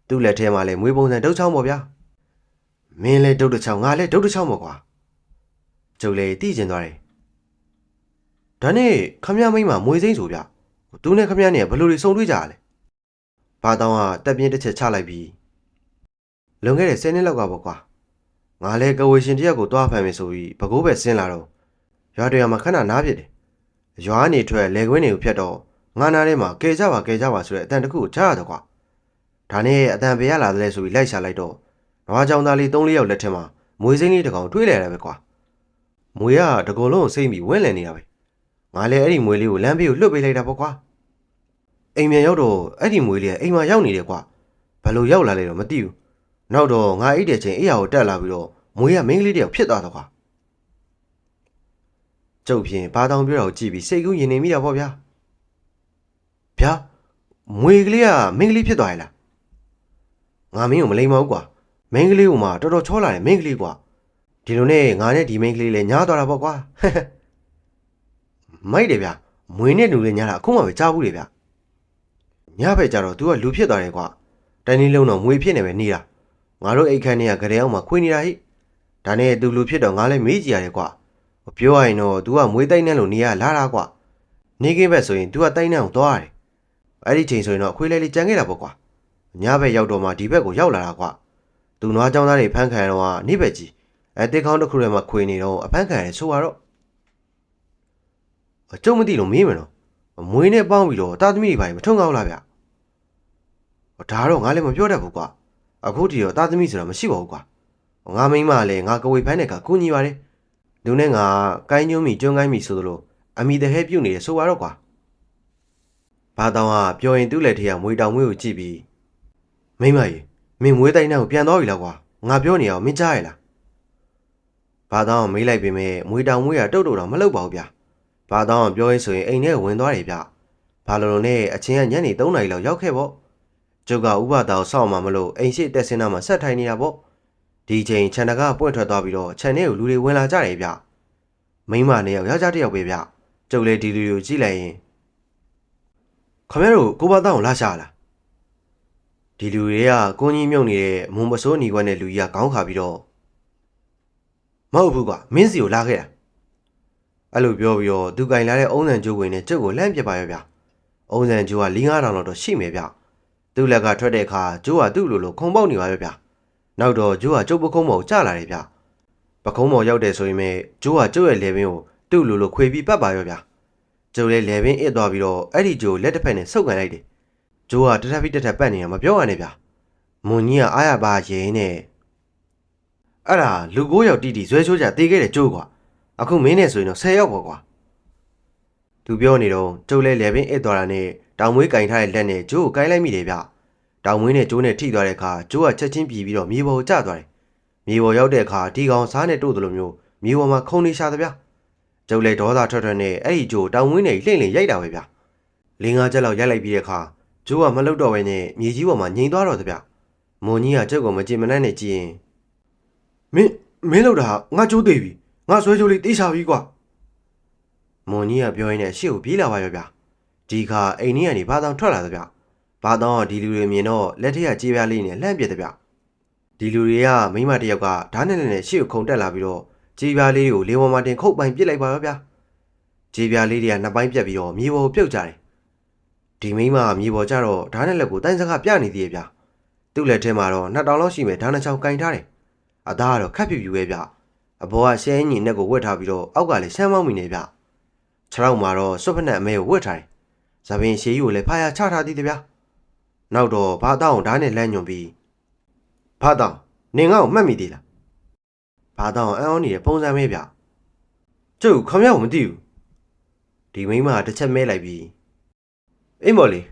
S1: သူ့လက်ထဲမှာလည်းမွေးပုံစံဒုတ်ချောင်းပေါ့ဗျာမင်းလည်းဒုတ်တစ်ချောင်းငါလည်းဒုတ်တစ်ချောင်းပေါ့ကွာကျုပ်လည်းသိကျင်သွားတယ်ဒါနဲ့ခမရမိမ့်မှာမွေးစိမ့်ဆိုဗျသူနဲ့ခမရနဲ့ဘယ်လိုတွေစုံတွေ့ကြရလဲဘာတောင်းကတက်ပြင်းတစ်ချက်ချလိုက်ပြီး လွန်ခဲ့တဲ့10နှစ်လောက်ကပေါ့ကွာငါလည်းကဝေရှင်တယောက်ကိုတွားဖမ်းမယ်ဆိုပြီးဘကိုးပဲဆင်းလာတော့ရွာတရွာမှာခဏနားဖြစ်တယ်ရွာနေထွက်လေကွင်းတွေကိုဖြတ်တော့ငါနာထဲမှာကဲကြပါဆိုတဲ့အတန်တစ်ခုကိုကြားရတော့ကွာဒါနဲ့အတန်ပေးရလာတယ်ဆိုပြီးလိုက်ရှာလိုက်တော့နွားကြောင်သားလေး3-4ယောက်လက်ထက်မှာမွေစိမ့်လေးတစ်ကောင်တွေးလာတယ်ပဲကွာမွေကတကုံလုံးစိမ့်ပြီးဝင်းလည်နေတာပဲငါလည်းအဲ့ဒီမွေလေးကိုလမ်းဘေးကိုလွတ်ပေးလိုက်တာပေါ့ကွာအိမ်မြန်ရောက်တော့အဲ့ဒီမွေလေးကအိမ်မှာရောက်နေတယ်ကွာဘယ်လိုရောက်လာလဲတော့မသိဘူးနောက်တော့ငါအိတ်တဲ့ချိန်အိယာကိုတက်လာပြီးတော့မွေကမိန်းကလေးတယောက်ဖြစ်သွားတော့ကွာကျုပ်ဖြင့်ဘာတောင်ပြောတော့ကြည့်ပြီးစိတ်ကူးရင်နေမိတာပေါ့ဗျာဗျာမွေကလေးကမိန်းကလေးဖြစ်သွားရလားငါမင်းကိုမလိမ္မာဘူးကွာမိန်းကလေးကမှတော်တော်ချောလာတယ်မိန်းကလေးကွာဒီလိုနဲ့ငါနဲ့ဒီမိန်းကလေးလည်းညားသွားတာပေါ့ကွာမိုက်တယ်ဗျာမွေနဲ့လူလည်းညားတာအခုမှပဲကြားဘူးလေဗျာညဘက်ကျတော့ तू ကလူဖြစ်သွားတယ်ကွာတိုင်းလေးလုံးတော့မွေဖြစ်နေပဲနေတာငါတို့အိတ်ခမ်းတွေကကြတဲ့အောင်မှာခွေနေတာဟိဒါနဲ့ तू လူဖြစ်တော့ငါလည်းမေးကြည့်ရတယ်ကွာပြောရရင်တော့ तू ကမွေတိုက်နှက်လို့နေရလာတာကွာနေကင်းဘက်ဆိုရင် तू ကတိုက်နှက်အောင်သွားရတယ်အဲ့ဒီချိန်ဆိုရင်တော့အခွေးလေးလေးကြံခဲ့တာပေါ့ကွာညဘက်ရောက်တော့မှဒီဘက်ကိုရောက်လာတာကွာ तू နွားကြောင်းသားတွေဖမ်းခံရတော့နေဘက်ကြီးတစ်ခေါင်းတစ်ခုထဲမှာခွေနေတော့အဖမ်းခံရတယ်ဆိုတော့ကျုံမသိလို့မေးမယ်နော်မွေနဲ့ပေါင်းပြီးတော့တာသမီတွေပါမထုံကောက်လားဗျဒါတော့ငါလည်းမပြောတတ်ဘူးကွာအခုတည်းတော့တာသမီဆိုတာမရှိပါဘူးကွာငါမိန်းမလည်းငါကဝေဖမ်းတဲ့ကကူညီပါတယ်လူနဲ့ငါကိုင်းညွှန်းမိကျွန်းကိုင်းမိဆိုသလိုအမိတဟဲပြုတ်နေတယ်ဆိုတော့ကွာဘာတောင်ကပြောရင်သူ့လက်ထဲကမွေတောင်မွေးကိုကြည့်ပြီးမိန်းမကြီးမင်းမွေးတိုင်းနဲ့ကိုပြန်သွားပြီလားကွာငါပြောနေအောင်မင်းကြားရလားဘာတောင်မေးလိုက်ပေမဲ့မွေတောင်မွေးကတုတ်တော့မလုပ်ပါဘူးဗျဘာတောင်ပြောရေးဆိုရင်အိမ်ထဲဝင်သွားတယ်ဗျဘာလို့နဲ့အချင်းကညနေ3 နာရီလောက်ရောက်ခဲ့ပေါ့ကျုပ်ကဥပဒေကိုစောင့်မှမလို့အိမ်ရှိတက်စင်းသားမှာဆက်ထိုင်နေတာပေါ့ဒီချိန်ခြံတကားပွင့်ထွက်သွားပြီးတော့ခြံထဲကိုလူတွေဝင်လာကြတယ်ဗျမိန်းမနဲ့ယောက်ျားတစ်ယောက်ပဲဗျကျုပ်လည်းဒီလူတွေကိုကြည့်လိုက်ရင်ခမရတို့ကိုဘာတောင်လာရှာလားဒီလူတွေကကိုကြီးမြုပ်နေတဲ့မုံမစိုးညီကွက်နဲ့လူကြီးကခေါင်းခါပြီးတော့မဟုတ်ဘူးကွာမင်းစီကိုလာခဲ့တာအဲ့လိုပြောပြီးတော့သူကင်လာတဲ့အုံးစံကျိုးဝင်နဲ့ကျုပ်ကိုလှမ်းပစ်ပါရောဗျအုံးစံကျိုးက4-5 တောင်တော့ရှိမယ်ဗျသူ့လက်ကထွက်တဲ့အခါကျိုးကသူ့လိုခုံပေါက်နေပါရောဗျနောက်တော့ကျိုးကကျုပ်ပခုံးပေါ်ကျလာတယ်ဗျပခုံးပေါ်ရောက်တယ်ဆိုရင်ပဲကျိုးကကျုပ်ရဲ့လေပင်ကိုသူ့လိုခွေပြီးပတ်ပါရောဗျကျုပ်လည်းလေပင်အစ်သွားပြီးတော့အဲ့ဒီကျိုးလက်တစ်ဖက်နဲ့ဆုပ်ကန်လိုက်တယ်ကျိုးကတထပ်ပြီးတထပ်ပတ်နေရမပြောရနဲ့ဗျမွန်ကြီးကအားရပါရင်နဲ့အဲ့ဒါလူ9 ယောက်တီတီဇွဲချိုးကြတေးခဲ့တဲ့ကျိုးကွာအခုမင်းနဲ့ဆိုရင်တော့10 ယောက်ပေါ့ကွာသူပြောနေတော့ကျုပ်လဲလေပင်အစ်သွားတာနဲ့တောင်မွေးကင်ထားတဲ့လက်နဲ့ကျိုးကိုကိုင်းလိုက်မိတယ်ဗျတောင်မွေးနဲ့ကျိုးနဲ့ထိသွားတဲ့အခါကျိုးကချက်ချင်းပြေးပြီးတော့မြေပေါ်ကိုကျသွားတယ်မြေပေါ်ရောက်တဲ့အခါဒီကောင်စားနဲ့တို့တယ်လို့မျိုးမြေပေါ်မှာခုန်နေရှာတယ်ဗျကျုပ်လဲဒေါသထွက်နဲ့အဲ့ဒီကျိုးတောင်မွေးနဲ့လှင့်ရိုက်တာပဲဗျ4-5 ချက်လောက်ရိုက်လိုက်ပြီးတဲ့အခါကျိုးကမလှုပ်တော့ဘဲနဲ့မြေကြီးပေါ်မှာငြိမ်သွားတော့တယ်ဗျမွန်ကြီးကကျုပ်ကိုမကြင်မနှံ့နဲ့ကြည့်ရင်မင်းလှုပ်တာငါကျိုးသေးပြီငါဆွဲချိုးလေးတေးချပြီကွာမွန်ကြီးကပြောရင်းနဲ့ရှေ့ကိုပြေးလာပါရောဗျဒီခါအိမ်ကြီးကနေဘာတောင်ထွက်လာတယ်ဗျဘာတောင်ကဒီလူတွေမြင်တော့လက်ထက်ကကြေးပြားလေးနဲ့လှမ်းပစ်တယ်ဗျဒီလူတွေကမိမတယောက်ကဓာတ်နဲ့ရှေ့ကိုခုန်တက်လာပြီးတော့ကြေးပြားလေးကိုလေပေါ်မှာတင်ခုတ်ပိုင်ပစ်လိုက်ပါရောဗျကြေးပြားလေးတွေကနှစ်ပိုင်းပြက်ပြီးတော့မြေပေါ်ကိုပြုတ်ကြတယ်ဒီမိမကမြေပေါ်ကျတော့ဓာတ်နဲ့လက်ကိုတိုင်းစကားပြနေသေးရဲ့ဗျသူ့လက်ထဲမှာတော့2 တောင်လောက်ရှိမယ်ဓာတ်နှချောင်းကင်ထားတယ်အသားကတော့ခက်ပြူပြူပဲဗျအဘောကရှဲညီနဲ့ကိုဝတ်ထားပြီးတော့အောက်ကလည်းရှမ်းမောင်းမိနေဗျခြေထောက်မှာတော့စွပ်ဖက်နဲ့အမဲကိုဝတ်ထားတယ်ဇပင်ရှေးကြီးကိုလည်းဖားရချထားသေးတယ်ဗျနောက်တော့ဘာတောင်းဓာတ်နဲ့လမ်းညွန်ပြီးဘာတောင်းနင်ငါ့ကိုမှတ်မိသေးလားဘာတောင်းအံ့ဩနေတဲ့ပုံစံပဲဗျကျုပ်ခမရောက်မသိဘူးဒီမိမကတစ်ချက်မဲလိုက်ပြီးအေးမော်လေး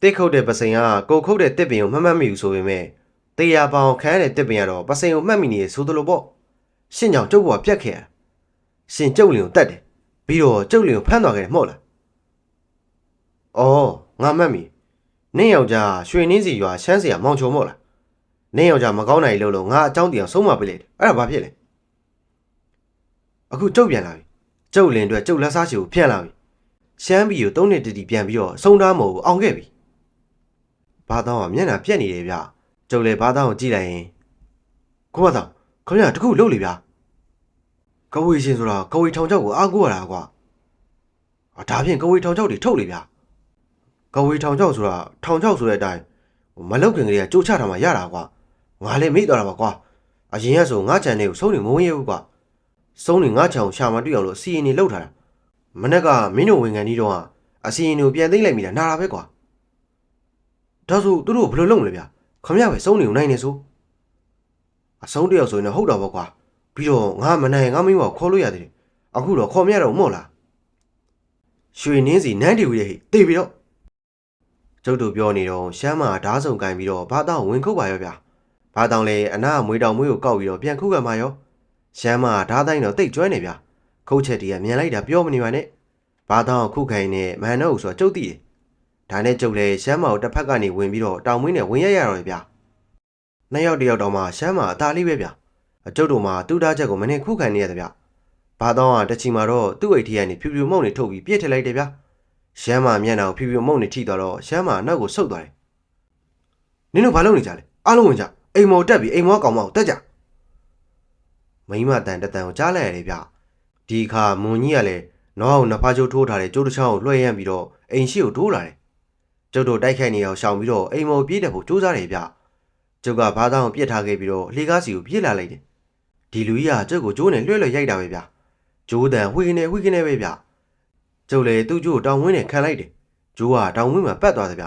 S1: တစ်ခုတ်တဲ့ပစိန်ကကိုခုတ်တဲ့တစ်ပင်ကိုမှတ်မိဘူးဆိုပေမဲ့တရားပေါင်ခန်းတဲ့တစ်ပင်ကတော့ပစိန်ကိုမှတ်မိနေဆိုသလိုပေါ့ရှင်းကြောင်ကျုပ်ကပြက်ခဲ့ရရှင်ကျုပ်လင်ကိုတတ်တယ်ပြီးတော့ကျုပ်လင်ကိုဖမ်းသွားခဲ့တယ်မဟုတ်လားအော်ငါမှတ်မိနင့်ယောက်ျားရွှေနှင်းစီရွာရှမ်းစရာမောင်ချုံမို့လားနင့်ယောက်ျားမကောင်းနိုင်လို့ငါအကြောင်းတရားဆုံးမပေးလိုက်တယ်အဲ့ဒါဘာဖြစ်လဲအခုကျုပ်ပြန်လာပြီကျုပ်လင်အတွက်ကျုပ်လက်စားချီကိုပြန်လာပြီရှမ်းပြည်ကို3 နှစ်တီပြန်ပြီးတော့အဆုံးသားမို့အောင်ခဲ့ပြီဘာတောင်းကမျက်နှာပြက်နေတယ်ဗျကျုပ်လည်းဘာတောင်းကိုကြည့်လိုက်ရင်ကိုမတောင်းခင်ဗျာတခုလုပ်လေဗျာကဝေရှင်ဆိုတာကဝေထောင်ချောက်ကိုအားကိုးရတာကွာဒါဖြင့်ကဝေထောင်ချောက်တွေထုတ်လေဗျာကဝေထောင်ချောက်ဆိုတာထောင်ချောက်ဆိုတဲ့အတိုင်းမလောက်ခင်ကလေးကကြိုးချထားမှရတာကွာ ငါလည်းမိသွားတာပါကွာအရင်ကဆိုငါချန်တဲ့ကိုစုံနေမဝင်ရဘူးကွာစုံနေငါချန်ကိုရှာမတွေ့အောင်လို့အစီရင်နေလောက်ထားတာမနေ့ကမင်းတို့ဝင်ခံကြီးတော့အစီရင်ကိုပြန်သိမ့်လိုက်မိတာနာတာပဲကွာဒါဆိုသူတို့ဘယ်လိုလုပ်မလဲဗျခမရပဲစုံနေကိုနိုင်နေဆိုအဆုံးတယောက်ဆိုရင်တော့ဟုတ်တော့ပေါ့ကွာပြီးတော့ငါမနိုင်ငါမိမကိုခေါ်လို့ရသေးတယ်အခုတော့ခေါ်မရတော့မော့လားရွှေနှင်းစီနန်းတီဝီရဲ့ဟိတေးပြီးတော့ကျုပ်တို့ပြောနေတော့ရှမ်းမာဓားစုံကင်ပြီးတော့ဘာတောင်ဝင်ခုတ်ပါရောဗျဘာတောင်လဲအနာမွေးတောင်မွေးကိုကောက်ပြီးတော့ပြန်ခုတ်ကမှာရောရှမ်းမာဓားတိုင်းတော့တိတ်ကျွမ်းနေဗျခုတ်ချက်တည်းကမြင်လိုက်တာပြောမနေပါနဲ့ဘာတောင်ခုတ်ခိုင်နေမဟန်တော့ဆိုတော့ကျုပ်သိတယ်ဒါနဲ့ကျုပ်လဲရှမ်းမာကိုတစ်ဖက်ကနေဝင်ပြီးတော့တောင်မွေးနဲ့ဝင်ရတော့ဗျနှစ်ယောက်တယောက်တော့မှရှမ်းမာအသာလေးပဲဗျအကျုပ်တို့မှာတူးသားချက်ကိုမနဲ့ခုတ်ခိုင်နေရတယ်ဗျဘာတောင်ကတချီမှာတော့သူ့အိတ်ထီကနေဖြူဖြူမုံနေထုတ်ပြီးပြစ်ထလိုက်တယ်ဗျရှမ်းမာမျက်နှာကိုဖြူဖြူမုံနေထိသွားတော့ရှမ်းမာနောက်ကိုဆုတ်သွားတယ်နင်တို့ဘာလုပ်နေကြလဲအားလုံးဝင်ကြအိမ်မော်တက်ပြီးအိမ်မော်ကောင်မကိုတက်ကြမိမတန်တန်ကိုကြားလိုက်ရတယ်ဗျဒီခါမွန်ကြီးကလည်းနောအောင်နှစ်ဖားကျိုးထိုးထားတဲ့ကျိုးတစ်ချောင်းကိုလွှဲရမ်းပြီးတော့အိမ်ရှိကိုတိုးလာတယ်ကျုပ်တို့တိုက်ခိုက်နေအောင်ရှောင်ပြီးတော့အိမ်မော်ပြေးတယ်ဖို့စူးစမ်းတယ်ဗျကျုပ်ကဘာသာကိုပြစ်ထားခဲ့ပြီးတော့လှေကားစီကိုပြေးလာလိုက်တယ်ဒီလူကြီးကကျုပ်ကိုကျိုးနဲ့လွှဲလွှဲရိုက်တာပဲဗျကျိုးတန်ဝှေနေပဲဗျကျုပ်လည်းသူ့ကျိုးကိုတောင်ဝင်းနဲ့ခံလိုက်တယ်ကျိုးကတောင်ဝင်းမှာပတ်သွားတယ်ဗ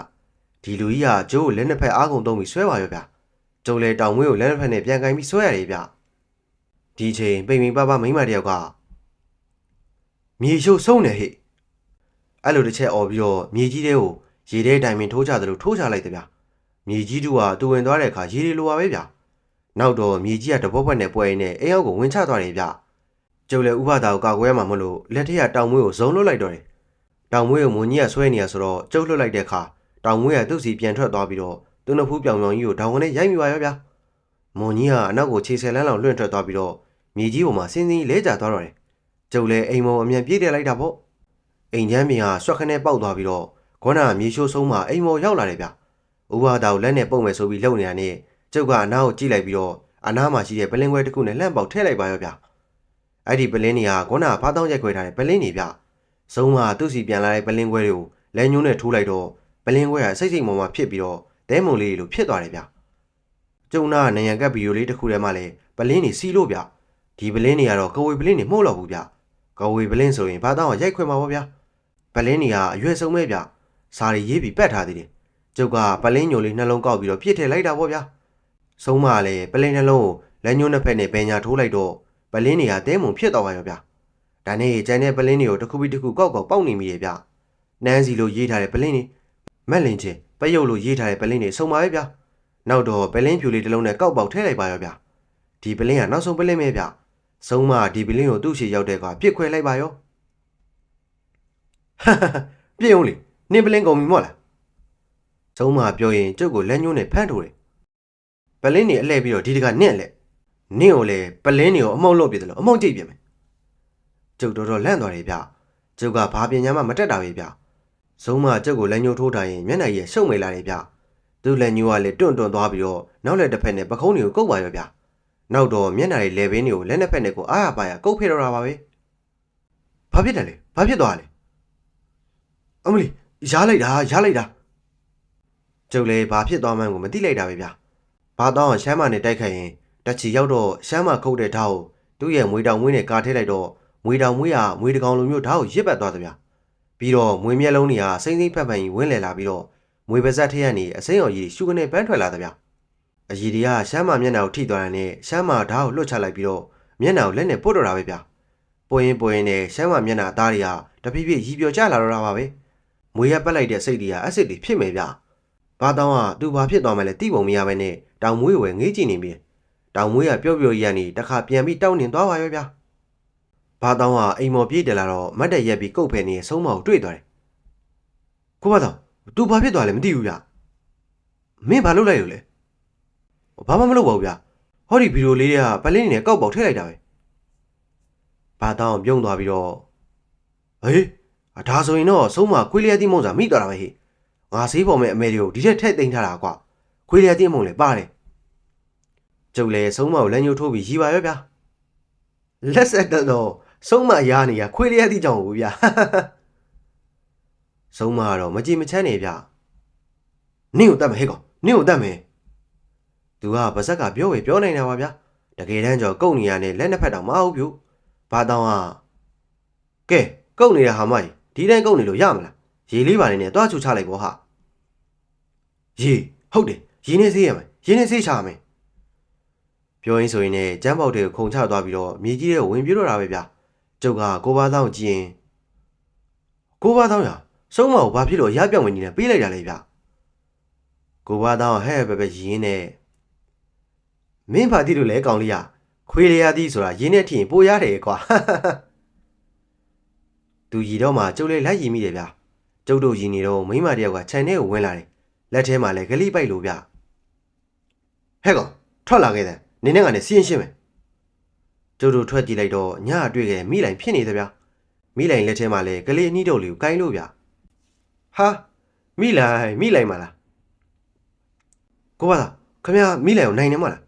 S1: ျဒီလူကြီးကကျိုးကိုလက်နှစ်ဖက်အားကုန်သုံးပြီးဆွဲပါရောဗျကျုပ်လည်းတောင်ဝင်းကိုလက်နှစ်ဖက်နဲ့ပြန်ကင်ပြီးဆွဲရတယ်ဗျဒီချိန်ပိန်ပိန်ပါပါမိမတယောက်ကမြေရှို့ဆုံးနေဟိအဲ့လိုတစ်ချက်អော်ပြီးတော့မြေကြီးတဲ့ကိုရေထဲတိုင်ပင်ထိုးချသလိုထိုးချလိုက်တယ်ဗျမြေကြီးတူကတူဝင်သွားတဲ့အခါရေတွေလိုပါပဲဗျနောက်တော့မြေကြီးကတဘောဘက်နဲ့ပွဲရင်းနဲ့အိမ်အောက်ကိုဝင်ချသွားတယ်ဗျကျုပ်လည်းဥပဒါကိုကာကွယ်ရမှာမလို့လက်ထက်ကတောင်မွေးကိုဇုံလွတ်လိုက်တော့တယ်တောင်မွေးကိုမွန်ကြီးကဆွဲနေရဆိုတော့ကျုပ်လွတ်လိုက်တဲ့အခါတောင်မွေးကသူ့စီပြန်ထွက်သွားပြီးတော့သူ့နှစ်ဖူးပြောင်ပြောင်ကြီးကိုတောင်ကနေရိုက်မိပါရောဗျမွန်ကြီးကအနောက်ကိုခြေဆယ်လန်းလောက်လွင့်ထွက်သွားပြီးတော့မြေကြီးပေါ်မှာစင်းစင်းလဲကျသွားတော့တယ်ကျုပ်လည်းအိမ်မော်အမြန်ပြေးတက်လိုက်တာပေါ့အိမ်ချမ်းပြင်ကဆွက်ခနဲ့ပေါက်သွားပြီးတော့ခေါနာမြေရှိုးဆုံးမှာအိမ်မော်ရောက်လာတယ်ဗျဥပဒါကိုလက်နဲ့ပုံမယ်ဆိုပြီးလုံနေတာနဲ့ကျုပ်ကအနားကိုကြည့်လိုက်ပြီးတော့အနားမှာရှိတဲ့ပလင်းခွဲတစ်ခုနဲ့လှမ်းပေါက်ထည့်လိုက်ပါရောဗျအဲ့ဒီပလင်းတွေကခေါနာဖားတောင်းရိုက်ခွဲထားတဲ့ပလင်းတွေဗျစုံးကသူ့စီပြန်လာတဲ့ပလင်းခွဲတွေကိုလက်ညှိုးနဲ့ထိုးလိုက်တော့ပလင်းခွဲကစိတ်စိတ်မော်မှာဖြစ်ပြီးတော့ဒဲမုံလေးလိုဖြစ်သွားတယ်ဗျကျုံနာနယံကပ်ဗီဒီယိုလေးတစ်ခုထဲမှာလည်းပလင်းတွေစီးလို့ဗျဒီပလင်းတွေကတော့ကဝေပလင်းတွေမဟုတ်တော့ဘူးဗျကဝေပလင်းဆိုရင်ဘာတောင်းကရိုက်ခွဲမှာပေါ့ဗျပလင်းတွေကအရွယ်ဆုံးပဲဗျစာရီရေးပြီးပတ်ထားသေးတယ်ကျုပ်ကပလင်းညိုလေးနှလုံးကောက်ပြီးတော့ပြစ်ထည့်လိုက်တာပေါ့ဗျစုံးမလည်းပလင်းနှလုံးကိုလက်ညှိုးနှစ်ဖက်နဲ့ပင်ညာထိုးလိုက်တော့ပလင်းတွေကတဲမုံဖြစ်သွားပါရောဗျဒါနဲ့ကျန်တဲ့ပလင်းတွေကိုတစ်ခုပြီးတစ်ခုကောက်ပေါက်နေမိတယ်ဗျနန်းစီလိုရေးထားတဲ့ပလင်းတွေမက်လင်ချင်းပယုတ်လိုရေးထားတဲ့ပလင်းတွေစုံပါပဲဗျနောက်တော့ပလင်းဖြူလေးတစ်လုံးနဲ့ကောက်ပေါက်ထည့်လိုက်ပါရောဗျဒီပလင်းကနောက်ဆုံးပလင်းပဲဗျစုံးမဒီပလင်းကိုသူ့ရှေ့ရောက်တဲ့ကပြစ်ခွဲလိုက်ပါရောပြည့်ုံလေနင်းပလင်းကုန်ပြီမို့လားစုံးမပြောရင်ကျုပ်ကိုလက်ညှိုးနဲ့ဖမ်းထိုးတယ်ပလင်းတွေအလှည့်ပြီးတော့ဒီတကနင့်လက်နင့်ကိုလည်းပလင်းတွေကိုအမောက်လုပ်ပြတယ်လို့အမောက်ကြိတ်ပြမယ်ကျုပ်တော်တော်လန့်သွားတယ်ဗျကျုပ်ကဘာပညာမှမတက်တာပဲဗျစုံးမကျုပ်ကိုလက်ညှိုးထိုးထားရင်မျက်နှာကြီးရှုံမိလာတယ်ဗျသူ့လက်ညှိုးကလည်းတွန့်သွားပြီးတော့နောက်လက်တစ်ဖက်နဲ့ပခုံးတွေကိုကုတ်ပါရောဗျနောက်တော့မျက်နှာလေးလဲပင်းတွေကိုလက်နှစ်ဖက်နဲ့ကိုအားရပါရကုတ်ဖဲတော့တာပါပဲဘာဖြစ်တယ်လဲဘာဖြစ်သွားလဲအမလီရားလိုက်တာကျုပ်လည်းဘာဖြစ်သွားမှန်းကိုမသိလိုက်တာပဲဗျဘာတော့ရှမ်းမနဲ့တိုက်ခိုက်ရင်တက်ချီရောက်တော့ရှမ်းမခုတ်တဲ့ဓာတ်ကိုသူ့ရဲ့မွေတောင်မွေးနဲ့ကာထဲလိုက်တော့မွေတောင်မွေးကမွေတကောင်လိုမျိုးဓာတ်ကိုရစ်ပတ်သွားတယ်ဗျပြီးတော့မွေမျက်လုံးတွေကစိမ့်စိမ့်ဖက်ဖက်ကြီးဝင်းလည်လာပြီးတော့မွေပါဇက်ထဲကနေအစိမ်းအောင်ကြီးရှုကနေပန်းထွက်လာတယ်ဗျအကြီးတွေကရှမ်းမမျက်နှာကိုထိသွားတယ်နဲ့ရှမ်းမဓာတ်ကိုလွတ်ချလိုက်ပြီးတော့မျက်နှာကိုလက်နဲ့ပုတ်တော့တာပဲဗျပွရင်နဲ့ရှမ်းမမျက်နှာအသားတွေကတဖြည်းဖြည်းရီပြောကျလာတော့တာပါပဲမွေရပတ်လိုက်တဲ့စိတ်တွေကအဆစ်တွေဖြစ်မယ်ဗျဘာတောင်းကသူဘာဖြစ်သွားမှလဲတိပုံမရပဲနဲ့တောင်မွေးဝယ်ငေးကြည့်နေပြီတောင်မွေးကပျော့ပျော့ရန်နေတခါပြန်ပြီးတောင်းနေသွားပါရောဗျဘာတောင်းကအိမ်မော်ပြေးတယ်လာတော့မတ်တက်ရက်ပြီးကုတ်ဖယ်နေဆုံးမကိုတွေ့သွားတယ်ကိုဘာတောင်းသူဘာဖြစ်သွားလဲမသိဘူးဗျမင်းဘာလုပ်လိုက်လို့လဲဘာမှမလုပ်ပါဘူးဗျဟောဒီဗီဒီယိုလေးတွေကပလင်းနေနဲ့ကောက်ပေါက်ထည့်လိုက်တာပဲဘာတောင်းပြုံးသွားပြီးတော့ဟေးဒါဆိုရင်တော့ဆုံးမခွေးလျက်တိမုံစာမိသွားတာပဲဟေ့ငါဆေးပေါ်မဲ့အမေတွေကိုဒီထက်ထည့်သိမ်းထားတာကွာခွေးလျက်တိမုံလည်းပါတယ်ကျုပ်လည်းဆုံးမကိုလက်ညှိုးထိုးပြီးရီပါရောဗျလက်ဆက်တော့ဆုံးမရားနေရခွေးလျက်တိကြောင်ဘူးဗျဆုံးမကတော့မကြည်မချမ်းနေဗျနင့်ကိုတတ်မယ်ဟဲ့ကောင်နင့်ကိုတတ်မယ် သူကပါဇက်ကပြောဝေပြောနေတာပါဗျာတကယ်တမ်းကျော်ကုတ်နေရနဲ့လက်နှစ်ဖက်တော့မဟုတ်ဘူးဘာတောင်းကကဲကုတ်နေတာဟာမကြီးဒီတိုင်းကုတ်နေလို့ရမလားရေလေးပါနေနဲ့တွားချူချလိုက်ပေါ့ဟာရေဟုတ်တယ်ရေနဲ့ဆေးရမယ်ရေနဲ့ဆေးချမယ်ပြောရင်းဆိုရင်လည်းကျမ်းပေါက်တွေကိုခုံချသွားပြီးတော့မြေကြီးတွေကိုဝင်ပြေးတော့တာပဲဗျာကျုပ်ကကိုဘာတောင်းကြည့်ရင်ကိုဘာတောင်းရစုံမကိုဘာဖြစ်လို့ရပြောင်းဝင်နေလဲပေးလိုက်တာလေဗျာကိုဘာတောင်းဟဲ့ပဲရင်းနဲ့မင်းဘာတိလို့လဲကောင်လေးရခွေးရရသည်ဆိုတာရင်းနဲ့ထင်ပိုရတယ်ကွာသူရီတော့မှကျုပ်လေးလိုက်ရီမိတယ်ဗျာကျုပ်တို့ရီနေတော့မိမတယောက်ကခြံထဲကိုဝင်လာတယ်လက်ထဲမှာလည်းဂလိပိုက်လို့ဗျဟဲ့ကောင်ထွက်လာခဲ့တယ်နင်းနဲ့ကနေစီးရင်ရှင်းမယ်ကျုပ်တို့ထွက်ကြည့်လိုက်တော့ညအတွေ့ခဲ့မိလိုက်ဖြစ်နေတယ်ဗျာမိလိုက်လက်ထဲမှာလည်းဂလိအနီးတုပ်လေးကိုကိုင်းလို့ဗျဟာမိလိုက်မလားကိုပါလားခမရမိလိုက်ကိုနိုင်နေမလား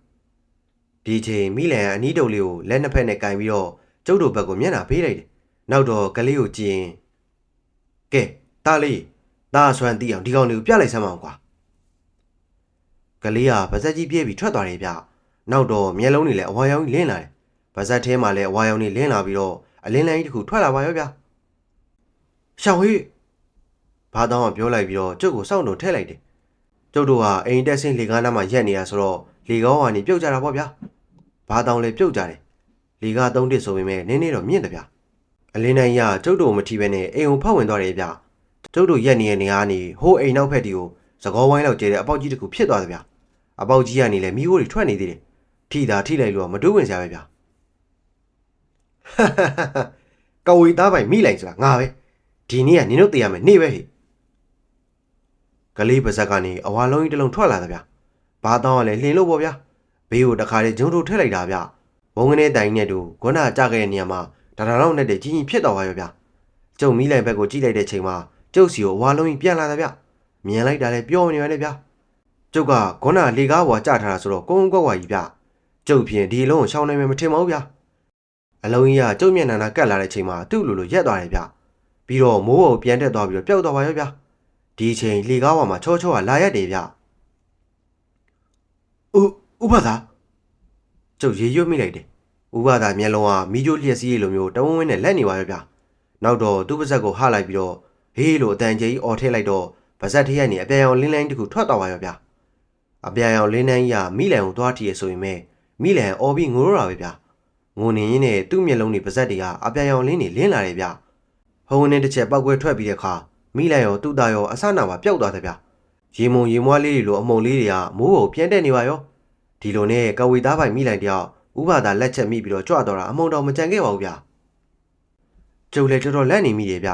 S1: ဒီချိန်မိလိုက်ကအနီးတုပ်လေးကိုလက်နှစ်ဖက်နဲ့ကိုင်းပြီးတော့ကျုပ်တို့ဘက်ကိုမျက်နှာပေးလိုက်တယ်နောက်တော့ဂလိကိုကြည့်ရင်ကဲတားလေးတားဆွမ်းတီးအောင်ဒီကောင်လေးကိုပြလိုက်စမ်းမအောင်ကွာကလေးကပါဇက်ကြီးပြဲပြီးထွက်သွားတယ်ဗျနောက်တော့မျက်လုံးတွေလည်းအဝါရောင်ကြီးလင်းလာတယ်ပါဇက်ထဲမှာလည်းအဝါရောင်တွေလင်းလာပြီးတော့အလင်းလိုင်းတစ်ခုထွက်လာပါရောဗျရှောင်းဟေးဘာတောင်းကပြောလိုက်ပြီးတော့ကျုပ်ကိုစောင့်တုံထည့်လိုက်တယ်ကျုပ်တို့ကအိမ်တက်ဆင်းလေကားနားမှာရက်နေရဆိုတော့လေကောင်းကနေပြုတ်ကြတာပေါ့ဗျဘာတောင်းလည်းပြုတ်ကြတယ်လေကား3တစ်ဆိုပေမဲ့နင်းနေတော့မြင့်တယ်ဗျအလင်းတိုင်းရကျုပ်တို့မထီပဲနဲ့အိမ်ကိုဖောက်ဝင်သွားတယ်ဗျကျုပ်တို့ရက်နေတဲ့နေရာကနေဟိုးအိမ်နောက်ဖက်တီကိုသကောဝိုင်းလောက်ကျဲတဲ့အပေါက်ကြီးတစ်ခုဖြစ်သွားတယ်ဗျအပေါက်ကြီးကနေလည်းမီးခိုးတွေထွက်နေသေးတယ်ထိလိုက်လို့မတွေးဝင်စရာပဲဗျကဝေသားပိုင်မိလိုက်ဆိုတာငါပဲဒီနေ့ကနင်တို့တည်ရမယ်နေပဲဟိကလေးပါဇက်ကနေအဝါလုံးကြီးတစ်လုံးထွက်လာတယ်ဗျဘာတောင်းကလည်းလှင်လို့ပေါ့ဗျဘေးကိုတခါလေဂျုံတို့ထည့်လိုက်တာဗျဘုံကနေတိုင်နဲ့တူခေါနာကြခဲ့တဲ့နေရာမှာဒါလောက်နဲ့တည်းကြီးကြီးဖြစ်သွားပါရောဗျကျုံမိလိုက်ဘက်ကိုကြည့်လိုက်တဲ့ချိန်မှာကျုပ်စီကိုအဝါလုံးကြီးပြန်လာတယ်ဗျမြင်လိုက်တာလည်းပြောနေရတယ်ဗျကျုပ်ကခေါနာလေကားပေါ်ကြထားတာဆိုတော့ကုန်းကွက်ဝါကြီးဗျကျုပ်ဖြင့်ဒီလုံးကိုရှောင်းနိုင်မယ်မထင်ပါဘူးဗျအလုံးကြီးကကျုပ်မျက်နှာကတ်လာတဲ့ချိန်မှာသူ့လိုရက်သွားတယ်ဗျပြီးတော့မိုးပေါ်ပြန်တက်သွားပြီးတော့ပျောက်သွားပါရောဗျဒီချိန်လေကားပေါ်မှာချောကလာရက်တယ်ဗျဥပဒါကျုပ်ရေရွတ်မိလိုက်တယ်ဥပဒါမျက်လုံးကမီးကြိုးလျက်စီးလိုမျိုးတဝင်းဝင်းနဲ့လက်နေပါရောဗျနောက်တော့သူ့ပါဇက်ကိုဟလိုက်ပြီးတော့ဟေးလို့အတန်ကြီးအော်ထည့်လိုက်တော့ပါဇက်ထည့်ရနေအပြန်အောင်လင်းလိုင်းတစ်ခုထွက်သွားပါရောဗျအပြန်အောင်လင်းလိုင်းကြီးကမိလန်ကိုသွားထီရဆိုရင်မိလန်အော်ပြီးငိုရတာပဲဗျငိုနေရင်းနဲ့သူ့မျက်လုံးတွေပါဇက်တွေကအပြန်အောင်လင်းနေလင်းလာတယ်ဗျဟိုးနဲ့တစ်ချက်ပောက်ကွဲထွက်ပြီးတဲ့အခါမိလန်ရောသူ့သားရောအဆနာမှာပျောက်သွားတယ်ဗျရေမုံရေမွားလေးတွေလိုအမုံလေးတွေကမိုးပေါ်ပြန်တက်နေပါရောဒီလိုနဲ့ကဝေသားပိုင်မိလန်တယောက်ဥပဒါလက်ချက်မိပြီးတော့ကြွတော့တာအမုံတော်မကြံခဲ့ပါဘူးဗျကျုပ်လည်းတော်တော်လက်နေမိတယ်ဗျ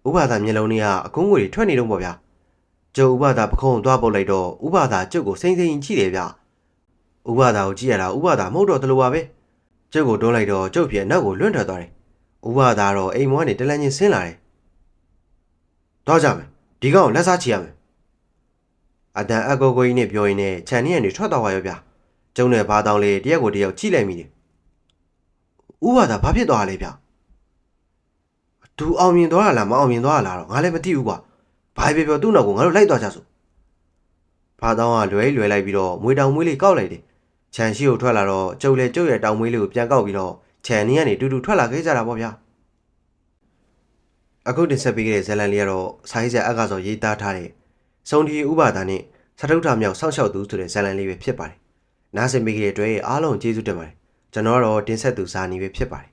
S1: ဥပဒါမျက်လုံးတွေကအကုန်းငွေတွေထွက်နေတော့ပေါ့ဗျကျုပ်ဥပဒါပခုံးသွားပုတ်လိုက်တော့ဥပဒါကျုပ်ကိုစိမ့်စိမ့်ကြည့်တယ်ဗျဥပဒါကိုကြည့်ရတာဥပဒါမဟုတ်တော့တလို့ပါပဲကျုပ်ကိုတွန်းလိုက်တော့ကျုပ်ပြန်နောက်ကိုလွန့်ထွက်သွားတယ်ဥပဒါတော့အိမ်မောကနေတလန်းချင်းဆင်းလာတယ်တော့ကြမယ်ဒီကောင်လက်စားချီရမယ်အတန်အကောကိုကြီးနဲ့ပြောရင်းနဲ့ခြံထဲကနေထွက်သွားပါရောဗျကျုံနဲ့ဘာတောင်းလေးတရက်ကိုတယောက်ကြည့်လိုက်မိတယ်ဥပဒါဘာဖြစ်သွားလဲဗျသူအောင်မြင်သွားလားမအောင်မြင်သွားလားတော့ငါလည်းမသိဘူးကွာဘာပြောသူ့နောက်ကိုငါတို့လိုက်သွားကြစို့ဘာတောင်းကလွယ်လိုက်ပြီးတော့မွေတောင်မွေးလေးကောက်လိုက်တယ်ခြံရှိကိုထွက်လာတော့ကျုပ်လည်းကျုပ်ရဲ့တောင်မွေးလေးကိုပြန်ကောက်ပြီးတော့ခြံထဲကနေတူတူထွက်လာခဲ့ကြတာပေါ့ဗျာအခုတင်ဆက်ပေးခဲ့တဲ့ဇလန်လေးကတော့ဆိုင်းဆက်အက္ခဆိုရေးသားထားတဲ့စုံဒီဥပဒါနဲ့စတုထမြောက်ဆောက်ရှောက်သူဆိုတဲ့ဇလန်လေးပဲဖြစ်ပါတယ်နားဆင်ပေးခဲ့တဲ့အတွက်အားလုံးကျေးဇူးတင်ပါတယ်ကျွန်တော်ကတော့တင်ဆက်သူဇာနီပဲဖြစ်ပါတယ်